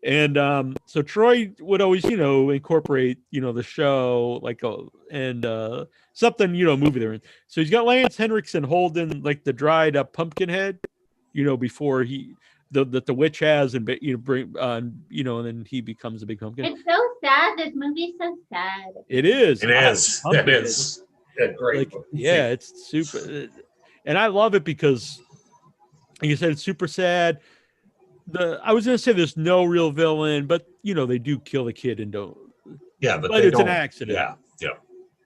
And so Troy would always, incorporate, the show, like, something, movie they're in. So he's got Lance Henriksen holding like the dried up pumpkin head, before that the witch has, and bring and then he becomes a big pumpkin. It's so sad. This movie's so sad. It is. It is. It is a great movie. Yeah, it's super, and I love it because, like you said, it's super sad. I was gonna say there's no real villain, but they do kill the kid and don't. Yeah, but it's an accident. Yeah.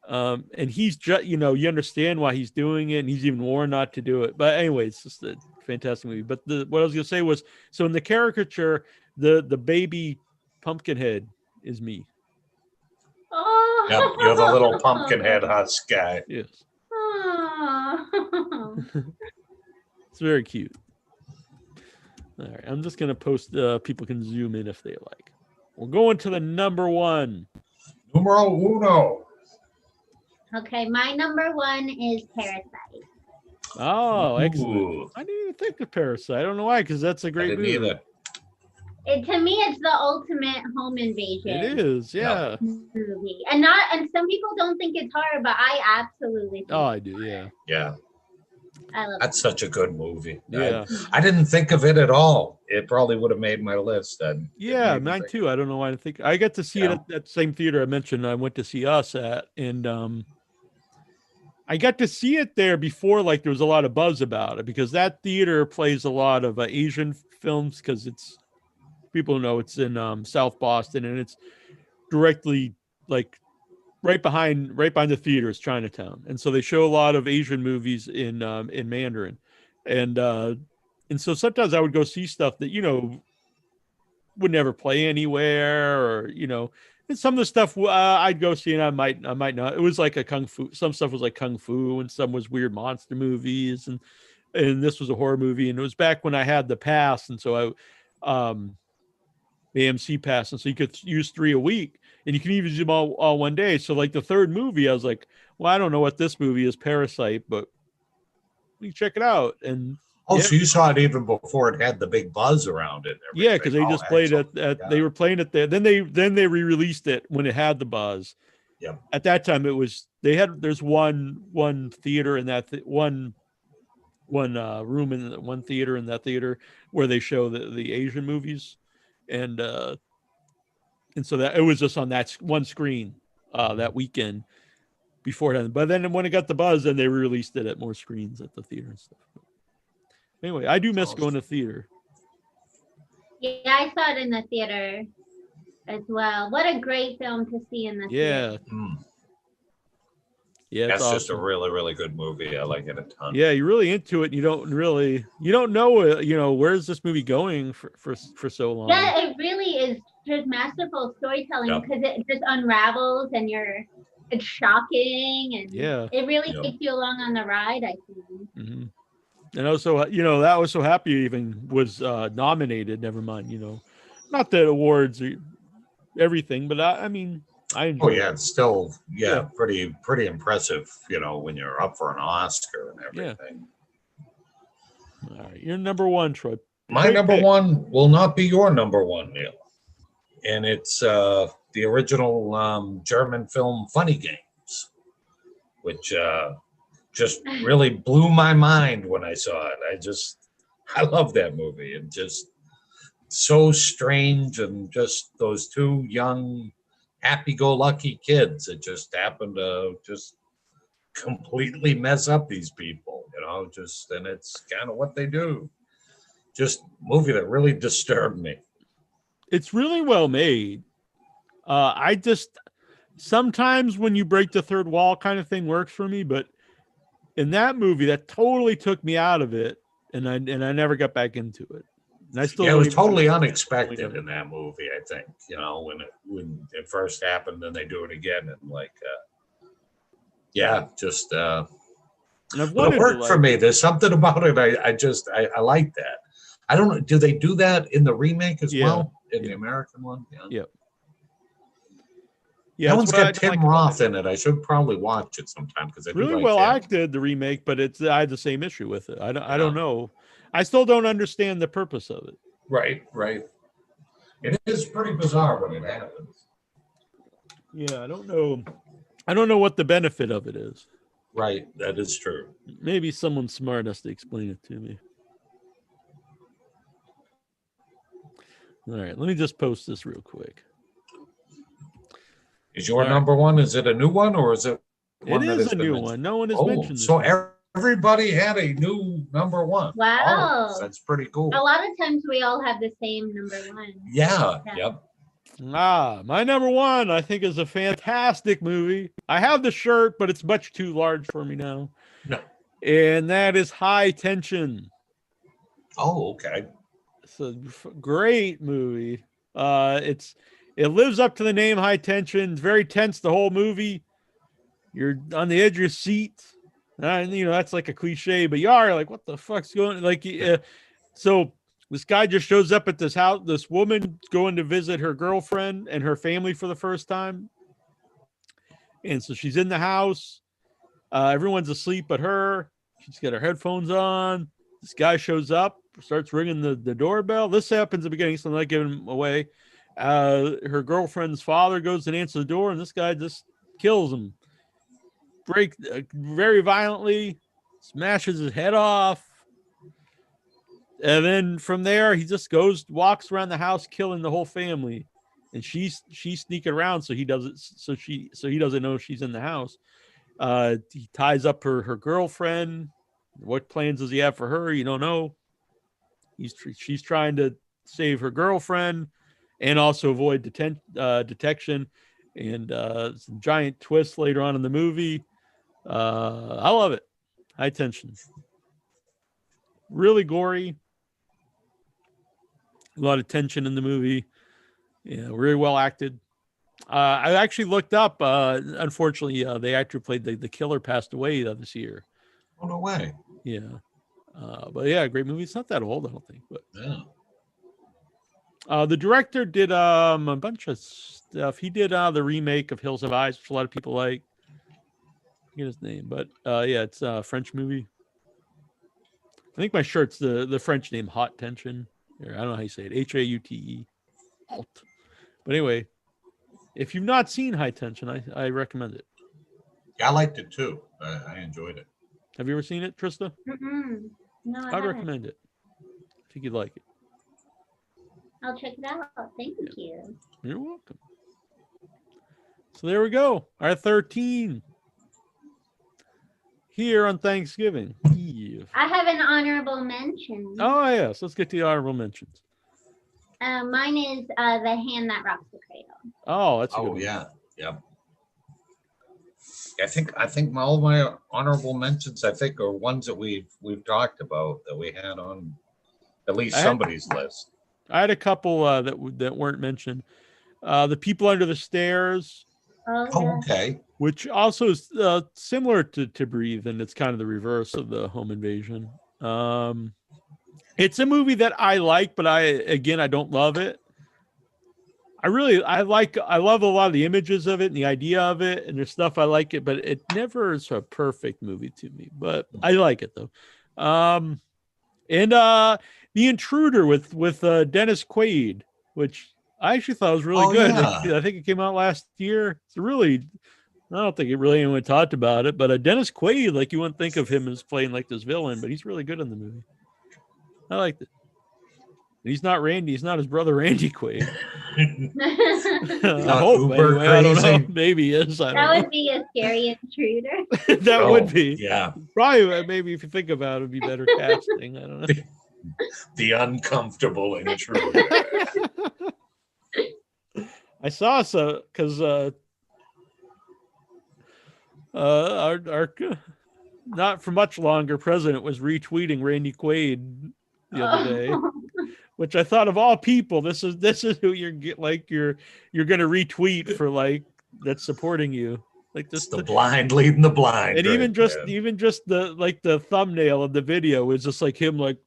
And he's just, you understand why he's doing it, and he's even warned not to do it. But anyway, it's just a fantastic movie. But what I was gonna say was, so in the caricature, the baby pumpkin head is me. Oh. Yep, you're the little pumpkin head husk guy. Yes. Oh. It's very cute. All right, I'm just gonna post. People can zoom in if they like. We're going to the number one. Numero uno. Okay, my number one is Parasite. Oh, excellent. Ooh. I didn't even think of Parasite. I don't know why, because that's a great movie. Either. To me, it's the ultimate home invasion. It is, yeah. Movie. And some people don't think it's horror, but I absolutely think I do, yeah. Yeah. I love That's such a good movie. Yeah. I didn't think of it at all. It probably would have made my list. Yeah, mine too. I don't know why I think. I got to see it at that same theater I mentioned I went to see Us at, and I got to see it there before there was a lot of buzz about it, because that theater plays a lot of Asian films, because people know it's in South Boston, and it's directly right behind the theater is Chinatown, and so they show a lot of Asian movies in Mandarin, and so sometimes I would go see stuff that would never play anywhere, or and some of the stuff I'd go see and I might not. It was like a kung fu. Some stuff was like kung fu, and some was weird monster movies, and this was a horror movie, and it was back when I had the pass, and so the AMC pass, and so you could use 3 a week, and you can even use them all one day. So the third movie, I was like, well, I don't know what this movie is, Parasite, but you check it out. And so you saw it even before it had the big buzz around it. Yeah, because they just played it they were playing it there. Then they re-released it when it had the buzz. Yeah. At that time, there's one theater in that one room in one theater in that theater where they show the Asian movies. And so that it was just on that one screen that weekend before it. But then when it got the buzz, then they released it at more screens at the theater and stuff. Anyway, I do miss going to theater. Yeah, I saw it in the theater as well. What a great film to see in the theater. Yeah, that's awesome. Just a really, really good movie. I like it a ton. Yeah, you're really into it. You don't know, where's this movie going for so long. Yeah, it really is just masterful storytelling, because it just unravels, and it's shocking, and it really takes you along on the ride, I think. Mm-hmm. And also, that I was so happy even was nominated. Never mind, not the awards or everything, but I mean. I enjoy it. It's still pretty impressive, when you're up for an Oscar and everything. All right, your number one, Troy. My number one will not be your number one, Neal, and it's the original German film Funny Games, which just really blew my mind when I saw it. I love that movie, and just so strange, and just those two young happy-go-lucky kids that just happen to just completely mess up these people, and it's kind of what they do. Just movie that really disturbed me. It's really well made. I just sometimes when you break the third wall kind of thing works for me, but in that movie that totally took me out of it, and I never got back into it. And I still it was totally unexpected in that movie, I think, when it first happened, and they do it again, and but it worked for me. There's something about it. I like that. I don't know. Do they do that in the remake as well? In the American one? Yeah. Yeah, that one's got Tim Roth in it. I should probably watch it sometime, because it's really well acted, the remake, but I had the same issue with it. I don't know. I still don't understand the purpose of it. Right. It is pretty bizarre when it happens. Yeah, I don't know what the benefit of it is. Right, that is true. Maybe someone smart has to explain it to me. All right, let me just post this real quick. Is your number one? Is it a new one or is it one it that is has a been new mentioned? one. No one has Oh, mentioned this. so one. everybody had a new number one. Wow. That's pretty cool. A lot of times we all have the same number one. Yeah. Yep. My number one, I think, is a fantastic movie. I have the shirt, but it's much too large for me now. No. And that is High Tension. Oh, okay. It's a great movie. It lives up to the name, High Tension. It's very tense the whole movie. You're on the edge of your seat. And, that's like a cliche, but you are like, what the fuck's going on? Like, so this guy just shows up at this house. This woman going to visit her girlfriend and her family for the first time. And so she's in the house. Everyone's asleep but her. She's got her headphones on. This guy shows up, starts ringing the doorbell. This happens at the beginning, so I'm not giving him away. Her girlfriend's father goes and answers the door, and this guy just kills him. Very violently, smashes his head off. And then from there, he just walks around the house, killing the whole family. And she's sneaking around, so he doesn't know she's in the house. He ties up her girlfriend. What plans does he have for her? You don't know. She's trying to save her girlfriend and also avoid detection. And some giant twists later on in the movie. I love it. High Tension. Really gory. A lot of tension in the movie. Yeah, really well acted. I actually looked up. Unfortunately, the actor who played the killer passed away this year. Oh, no way. Yeah. But yeah, great movie. It's not that old, I don't think. But yeah. The director did a bunch of stuff. He did the remake of Hills Have Eyes, which a lot of people like. I forget his name, but yeah, it's a French movie. I think my shirt's the French name Hot Tension. I don't know how you say it. Haute. Halt. But anyway, if you've not seen High Tension, I recommend it. Yeah, I liked it too. I enjoyed it. Have you ever seen it, Trista? Mm-mm. No, I'd recommend it. I think you'd like it. I'll check it out. Thank you. You're welcome. So there we go. Our 13 here on Thanksgiving Eve. I have an honorable mention. Oh, yes. Let's get to the honorable mentions. Mine is The Hand That Rocks the Cradle. Oh, that's a good one. Yeah. Yep. I think all my honorable mentions, are ones that we've talked about that we had on at least somebody's list. I had a couple that weren't mentioned. The People Under the Stairs. Oh, okay. Which also is similar to Breathe, and it's kind of the reverse of the home invasion. It's a movie that I like, but I don't love it. I love a lot of the images of it and the idea of it, and there's stuff I like it, but it never is a perfect movie to me. But I like it though. And The Intruder with Dennis Quaid, which I actually thought was really good. Yeah. I think it came out last year. It's really, I don't think anyone talked about it, but Dennis Quaid, like you wouldn't think of him as playing like this villain, but he's really good in the movie. I liked it. He's not Randy. He's not his brother Randy Quaid. I hope. Anyway, I don't know. Maybe he is. That would be a scary intruder. That would be. Yeah. Probably. Maybe if you think about it, it'd be better casting. I don't know. The uncomfortable intruder. I saw because our not for much longer president was retweeting Randy Quaid the other day. Which I thought, of all people, this is who you're going to retweet for, like, that's supporting you, like this. The blind leading the blind, and even just the thumbnail of the video was just like him, like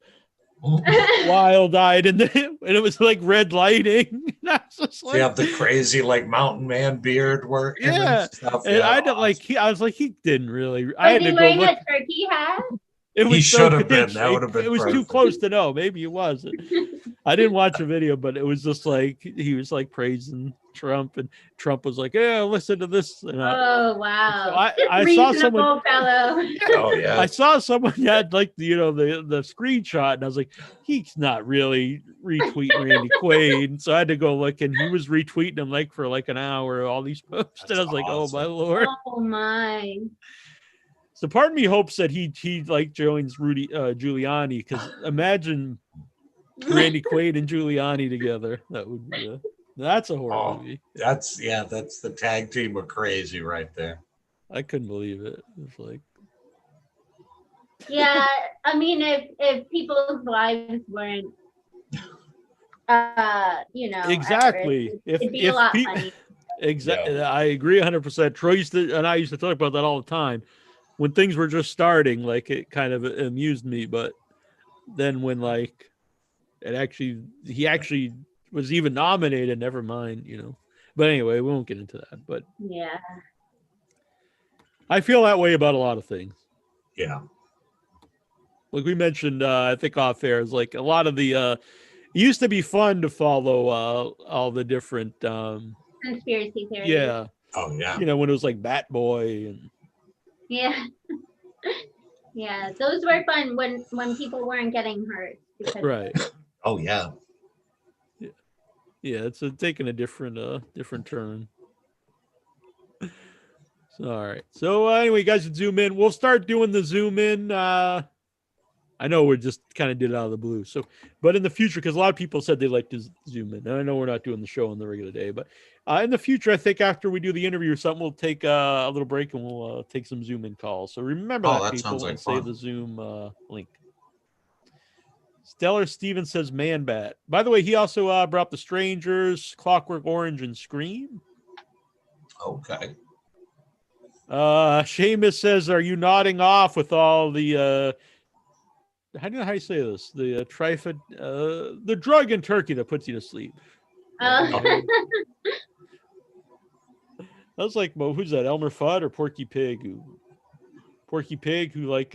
wild-eyed, and it was like red lighting. You have the crazy like mountain man beard work. Yeah, and stuff. And I didn't I was like, he didn't really. I had to go wearing look. a turkey hat? He should have been. That would have been. It was too close to know. Maybe it wasn't. I didn't watch the video, but it was just like he was like praising Trump, and Trump was like, "Yeah, listen to this." And oh wow! So I saw someone. Fellow. Oh yeah. I saw someone had like the screenshot, and I was like, he's not really retweeting Randy Quaid. And so I had to go look, and he was retweeting him like for like an hour, all these posts. That's and I was like, oh my awesome. Lord. Oh my. So part of me hopes that he like joins Giuliani, because imagine Randy Quaid and Giuliani together. That would be that's a horror movie. That's the tag team of crazy right there. I couldn't believe it. It's like, yeah, I mean, if people's lives weren't, exactly. it'd be a lot funny. Exactly, yeah. I agree 100%. Troy and I used to talk about that all the time. When things were just starting, like it kind of amused me, but then when like he actually was even nominated, never mind, But anyway, we won't get into that. But yeah, I feel that way about a lot of things. Yeah. Like we mentioned, I think off air is like a lot of the. It used to be fun to follow all the different conspiracy theories. Yeah. Oh yeah. When it was like Bat Boy and. Yeah. Yeah, those were fun when people weren't getting hurt. Right. Oh yeah. Yeah, it's taking a different turn. So, all right. So anyway, you guys can zoom in. We'll start doing the zoom in. I know we just kind of did it out of the blue. So, but in the future, because a lot of people said they like to zoom in. And I know we're not doing the show on the regular day, but in the future, I think after we do the interview or something, we'll take a little break and we'll take some zoom in calls. So remember that people, and save the Zoom link. Stellar Steven says Man Bat. By the way, he also brought up The Strangers, Clockwork Orange, and Scream. Okay. Seamus says, are you nodding off with all the how you say this? The the drug in turkey that puts you to sleep. I was like, well, who's that? Elmer Fudd or Porky Pig? Porky Pig, who like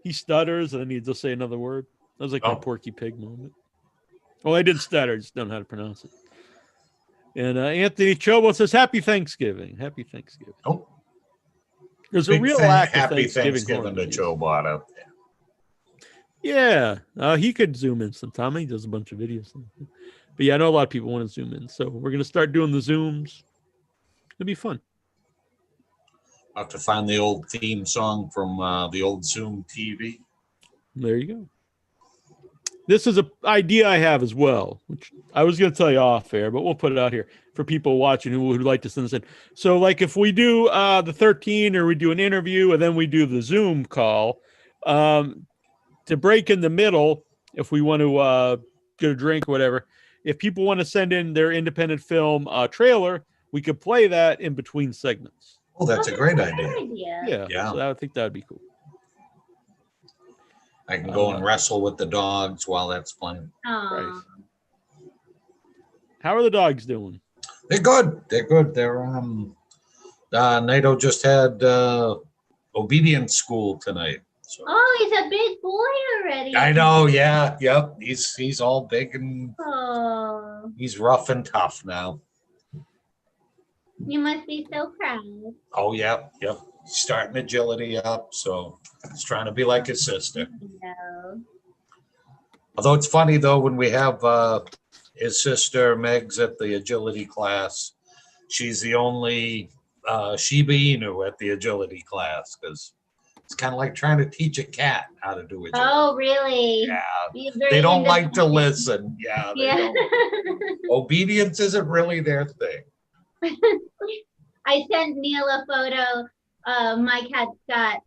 he stutters and then he just say another word. That was like my Porky Pig moment. Well, I didn't stutter, I just don't know how to pronounce it. And Anthony Chobo says, Happy Thanksgiving. Happy Thanksgiving. Oh. There's a real lack of Happy Thanksgiving to Chobot out there. Yeah, he could zoom in sometime. He does a bunch of videos. But yeah, I know a lot of people want to zoom in. So we're going to start doing the zooms. It'll be fun. I'll have to find the old theme song from the old Zoom TV. There you go. This is an idea I have as well, which I was going to tell you off air, but we'll put it out here for people watching who would like to send us in. So like if we do the 13 or we do an interview and then we do the Zoom call, to break in the middle, if we want to get a drink or whatever, if people want to send in their independent film trailer, we could play that in between segments. Oh, that's a great idea. Yeah. So I think that would be cool. I can go and wrestle with the dogs while that's playing. Right. How are the dogs doing? They're good. They're Nato just had obedience school tonight. So. Oh, he's a big boy already. I know, yeah. Yep. He's all big and he's rough and tough now. You must be so proud. Oh yeah, yep. Starting agility up, so he's trying to be like his sister. No. Although it's funny though, when we have his sister Meg's at the agility class, she's the only Shiba Inu at the agility class because it's kind of like trying to teach a cat how to do agility. Oh, really? Yeah. They don't like to listen. Yeah. Don't. Obedience isn't really their thing. I sent Neal a photo. My cat got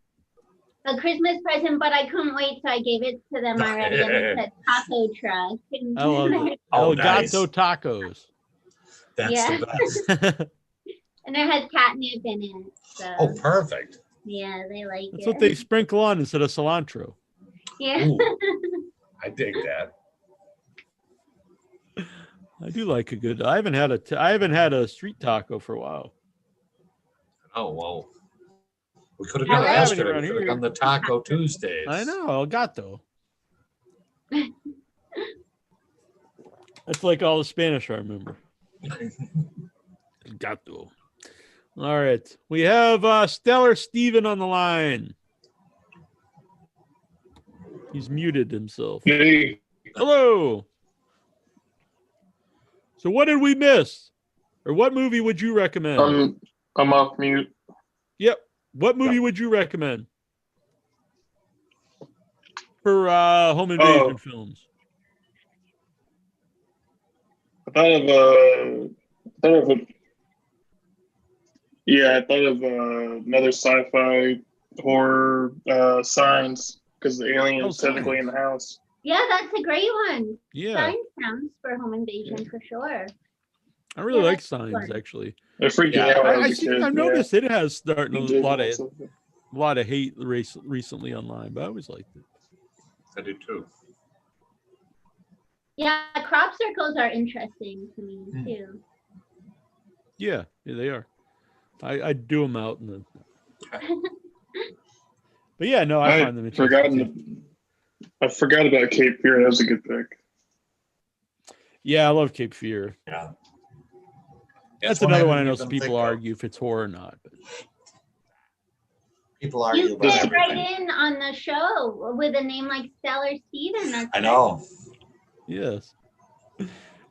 a Christmas present, but I couldn't wait, so I gave it to them already. And it said taco truck. I love it. Nice. Gato tacos. That's the best. And it has catnip in it. So. Oh, perfect. Yeah, they like That's it. what they sprinkle on instead of cilantro. Yeah. Ooh, I dig that. I do like a good. I haven't had a street taco for a while. Oh well, we could have done it yesterday. We could have done the Taco Tuesdays. I know, El Gato. That's like all the Spanish I remember. Got to. All right. We have Stellar Steven on the line. He's muted himself. Hey. Hello. So what did we miss? Or what movie would you recommend? I'm off mute. Yep. What movie would you recommend for home invasion films? I thought of another sci-fi horror, Signs, because the alien is technically in the house. Yeah, that's a great one. Yeah. Signs counts for home invasion for sure. I really like Signs, actually. They're freaking out. I've noticed it has starting a lot of hate recently online, but I always liked it. I do too. Yeah, crop circles are interesting to me too. Yeah, they are. I do them out in the. But yeah, no, I find them interesting. I forgot about Cape Fear. That was a good pick. Yeah, I love Cape Fear. Yeah. That's another one I know some people argue if it's horror or not. But. People argue you about fit everything. right in on the show with a name like Stellar Steven. I know. Yes.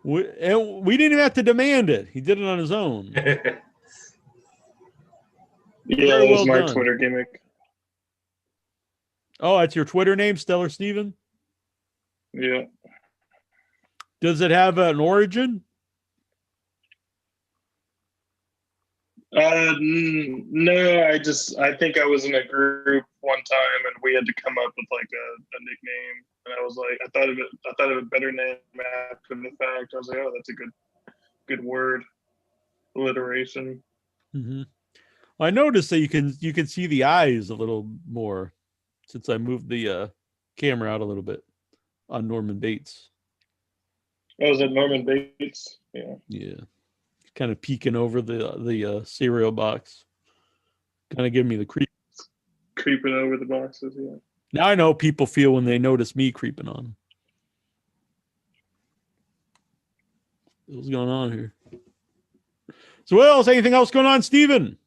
We didn't even have to demand it. He did it on his own. Yeah, that was my Twitter gimmick. Oh, that's your Twitter name, Stellar Steven? Yeah. Does it have an origin? No, I think I was in a group one time and we had to come up with like a nickname, and I was like, I thought of a better name after the fact. I was like, oh, that's a good word, alliteration. Mm-hmm. Well, I noticed that you can see the eyes a little more since I moved the camera out a little bit on Norman Bates. Oh, is it Norman Bates? Yeah. Yeah. Kind of peeking over the cereal box. Kind of giving me the creep. Creeping over the boxes, yeah. Now I know people feel when they notice me creeping on them. What's going on here? So what else? Anything else going on, Steven?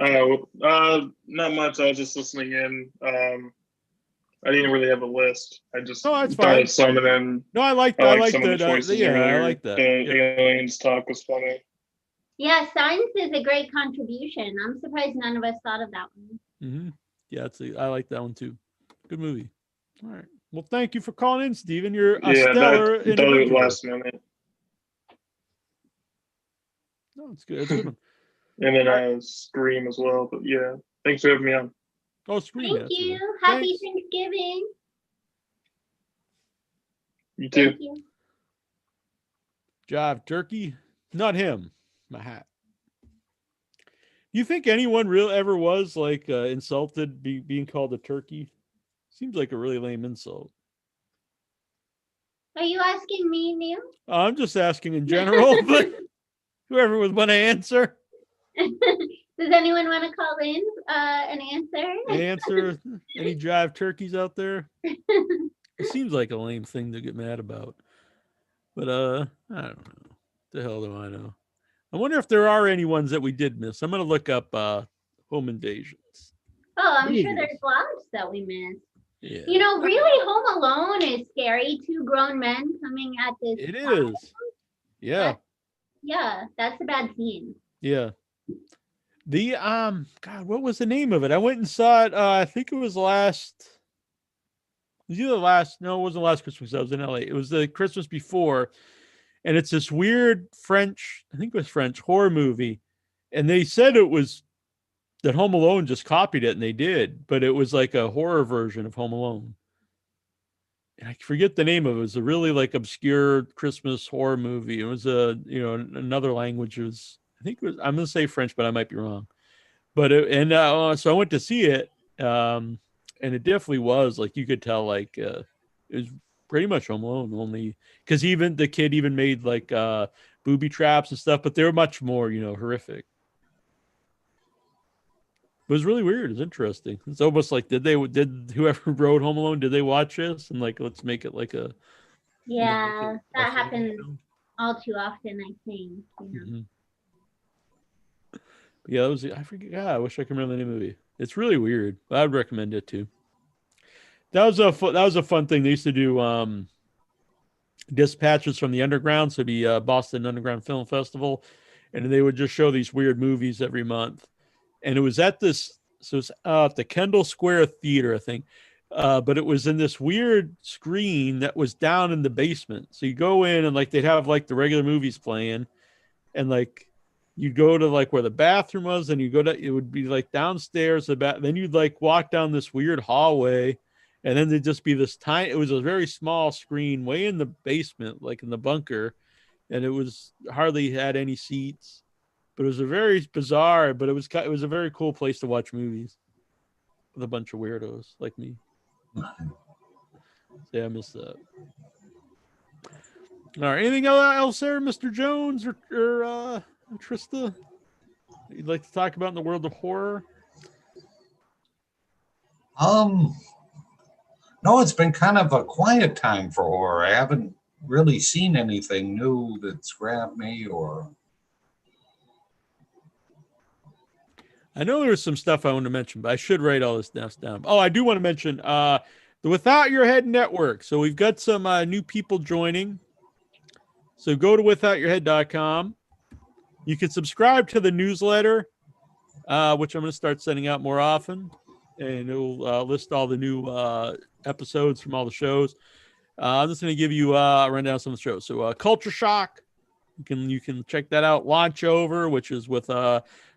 Not much. I was just listening in. I didn't really have a list. I just thought of some, and then I like that. I like that. The aliens talk was funny. Yeah, Signs is a great contribution. I'm surprised none of us thought of that one. Mm-hmm. Yeah, I like that one too. Good movie. All right. Well, thank you for calling in, Steven. You're a stellar individual. Last minute. No, it's good. It's a good one. And then Scream as well. But yeah, thanks for having me on. Oh, Scream. Thank you. Happy Thanksgiving. You too. Thank you. Jive Turkey. Not him. My hat. You think anyone ever was like insulted being called a turkey? Seems like a really lame insult. Are you asking me, Neal? I'm just asking in general, but whoever would want to answer. Does anyone want to call in an answer? Any Jive Turkeys out there? It seems like a lame thing to get mad about. But I don't know. The hell do I know? I wonder if there are any ones that we did miss. I'm going to look up home invasions. Oh, I'm sure there's lots that we missed. Yeah. You know, really, Home Alone is scary. Two grown men coming at this. It is. Yeah. That's a bad scene. Yeah. The God, what was the name of it? I went and saw it. I think it was last. It was either last. No, it wasn't last Christmas. I was in LA. It was the Christmas before, and it's this weird French. I think it was French horror movie, and they said it was that Home Alone just copied it, and they did, but it was like a horror version of Home Alone. And I forget the name of it. It was a really like obscure Christmas horror movie. It was another language. It was, I think it was, I'm going to say French, but I might be wrong. But so I went to see it, and it definitely was like, you could tell like it was pretty much Home Alone, only because even the kid even made like booby traps and stuff, but they were much more horrific. It was really weird. It's interesting. It's almost like did whoever wrote Home Alone, did they watch this and like let's make it like a Yeah, that happens all too often, I think. Mm-hmm. Yeah, that was. I forget. God, I wish I could remember the name of the movie. It's really weird. I'd recommend it too. That was a fun thing. They used to do dispatches from the underground, so it'd be Boston Underground Film Festival, and they would just show these weird movies every month. And it was at this, so it's at the Kendall Square Theater, I think. But it was in this weird screen that was down in the basement. So you go in and like they'd have like the regular movies playing, and like you'd go to like where the bathroom was, and you go to, it would be like downstairs then you'd like walk down this weird hallway, and then there'd just be this tiny, it was a very small screen way in the basement, like in the bunker, and it was hardly had any seats, but it was a very bizarre, but it was a very cool place to watch movies with a bunch of weirdos like me. Yeah, I missed that. All right, anything else there, Mr. Jones or Trista, you'd like to talk about in the world of horror? No, it's been kind of a quiet time for horror. I haven't really seen anything new that's grabbed me or. I know there was some stuff I want to mention, but I should write all this stuff down. Oh, I do want to mention the Without Your Head Network. So we've got some new people joining. So go to withoutyourhead.com. You can subscribe to the newsletter, which I'm going to start sending out more often. And it'll list all the new episodes from all the shows. I'm just going to give you a rundown of some of the shows. So Culture Shock, you can check that out. Launch Over, which is with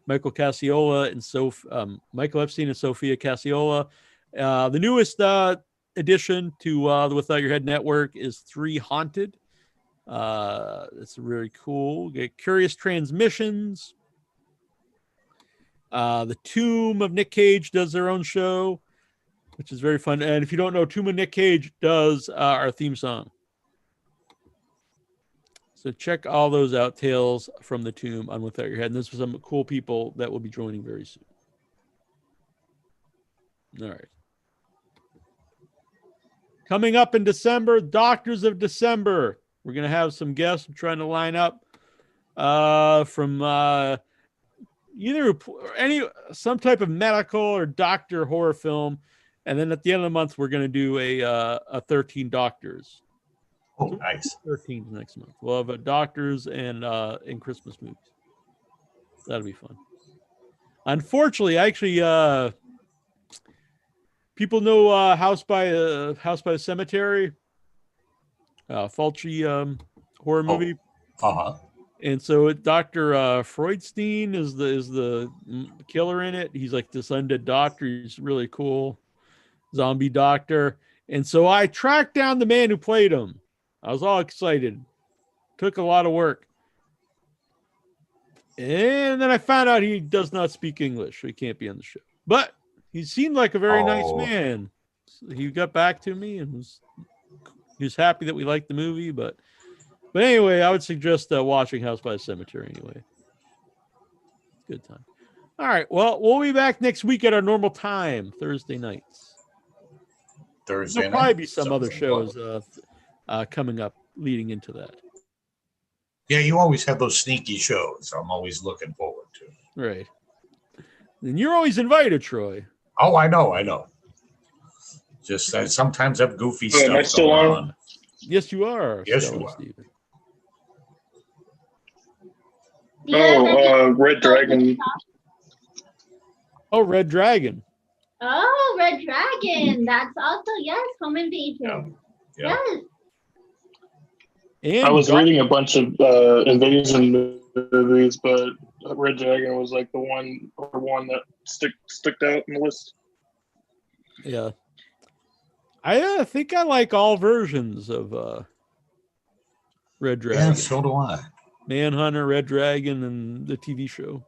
Michael Cassiola and Michael Epstein and Sophia Cassiola. The newest addition to the Without Your Head Network is 3 Haunted. It's really cool. Get Curious Transmissions. The Tomb of Nick Cage does their own show, which is very fun. And if you don't know, Tomb of Nick Cage does our theme song. So check all those out, Tales from the Tomb on Without Your Head. And this was some cool people that will be joining very soon. All right. Coming up in December, Doctors of December. We're going to have some guests I'm trying to line up from either some type of medical or doctor horror film. And then at the end of the month, we're going to do a 13 Doctors. Oh, nice. 13 next month. We'll have a Doctors and Christmas movies. That'll be fun. Unfortunately, actually, people know House by the Cemetery, Fulci horror movie. Uh-huh. And so Dr. Freudstein is the killer in it. He's like this undead doctor. He's really cool. Zombie doctor. And so I tracked down the man who played him. I was all excited. Took a lot of work. And then I found out he does not speak English, so he can't be on the show. But he seemed like a very nice man. So he got back to me and he was happy that we liked the movie. But anyway, I would suggest watching House by the Cemetery anyway. Good time. All right. Well, we'll be back next week at our normal time, Thursday nights. There'll probably be some other shows coming up leading into that. Yeah, you always have those sneaky shows I'm always looking forward to. Right. And you're always invited, Troy. Oh, I know. Just sometimes have goofy stuff am I still going on? Yes, you are. Yes, Stella, you are. Steven. Red Dragon. Oh, Red Dragon. Oh, Red Dragon. That's also, yes, home invasion. Yeah. Yes. And I was reading a bunch of invasion movies, but Red Dragon was like the one that stuck out in the list. Yeah. I think I like all versions of Red Dragon. Yeah, so do I. Manhunter, Red Dragon, and the TV show.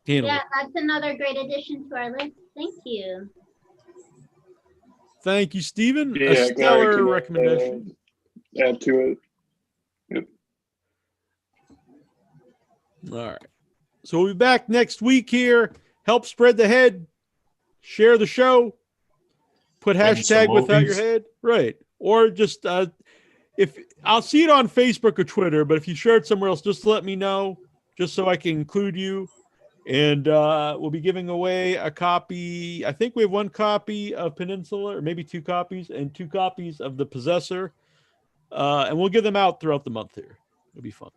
Yeah, that's another great addition to our list. Thank you. Thank you, Stephen. Yeah, a stellar recommendation. Add to it. Yep. All right. So we'll be back next week here. Help spread the head. Share the show. Put hashtag Without Your Head. Right. Or just if I'll see it on Facebook or Twitter, but if you share it somewhere else, just let me know, just so I can include you. And we'll be giving away a copy. I think we have 1 copy of Peninsula, or maybe 2 copies, and 2 copies of The Possessor. And we'll give them out throughout the month here. It'll be fun.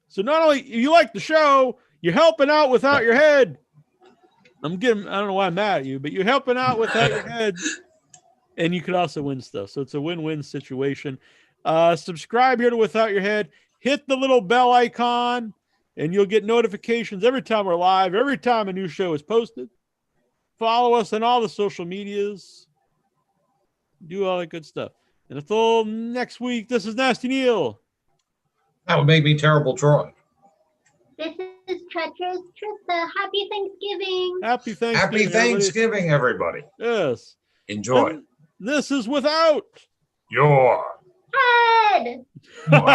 So not only you like the show, you're helping out without your head. I don't know why I'm mad at you, but you're helping out without your head. And you could also win stuff. So it's a win-win situation. Subscribe here to Without Your Head. Hit the little bell icon, and you'll get notifications every time we're live, every time a new show is posted. Follow us on all the social medias. Do all that good stuff. And until next week, this is Nasty Neal. That would make me terrible, Troy. This is Treacherous Trista. Happy Thanksgiving. Happy Thanksgiving. Happy Thanksgiving, everybody. Yes. Enjoy. And this is Without Your Head. Head.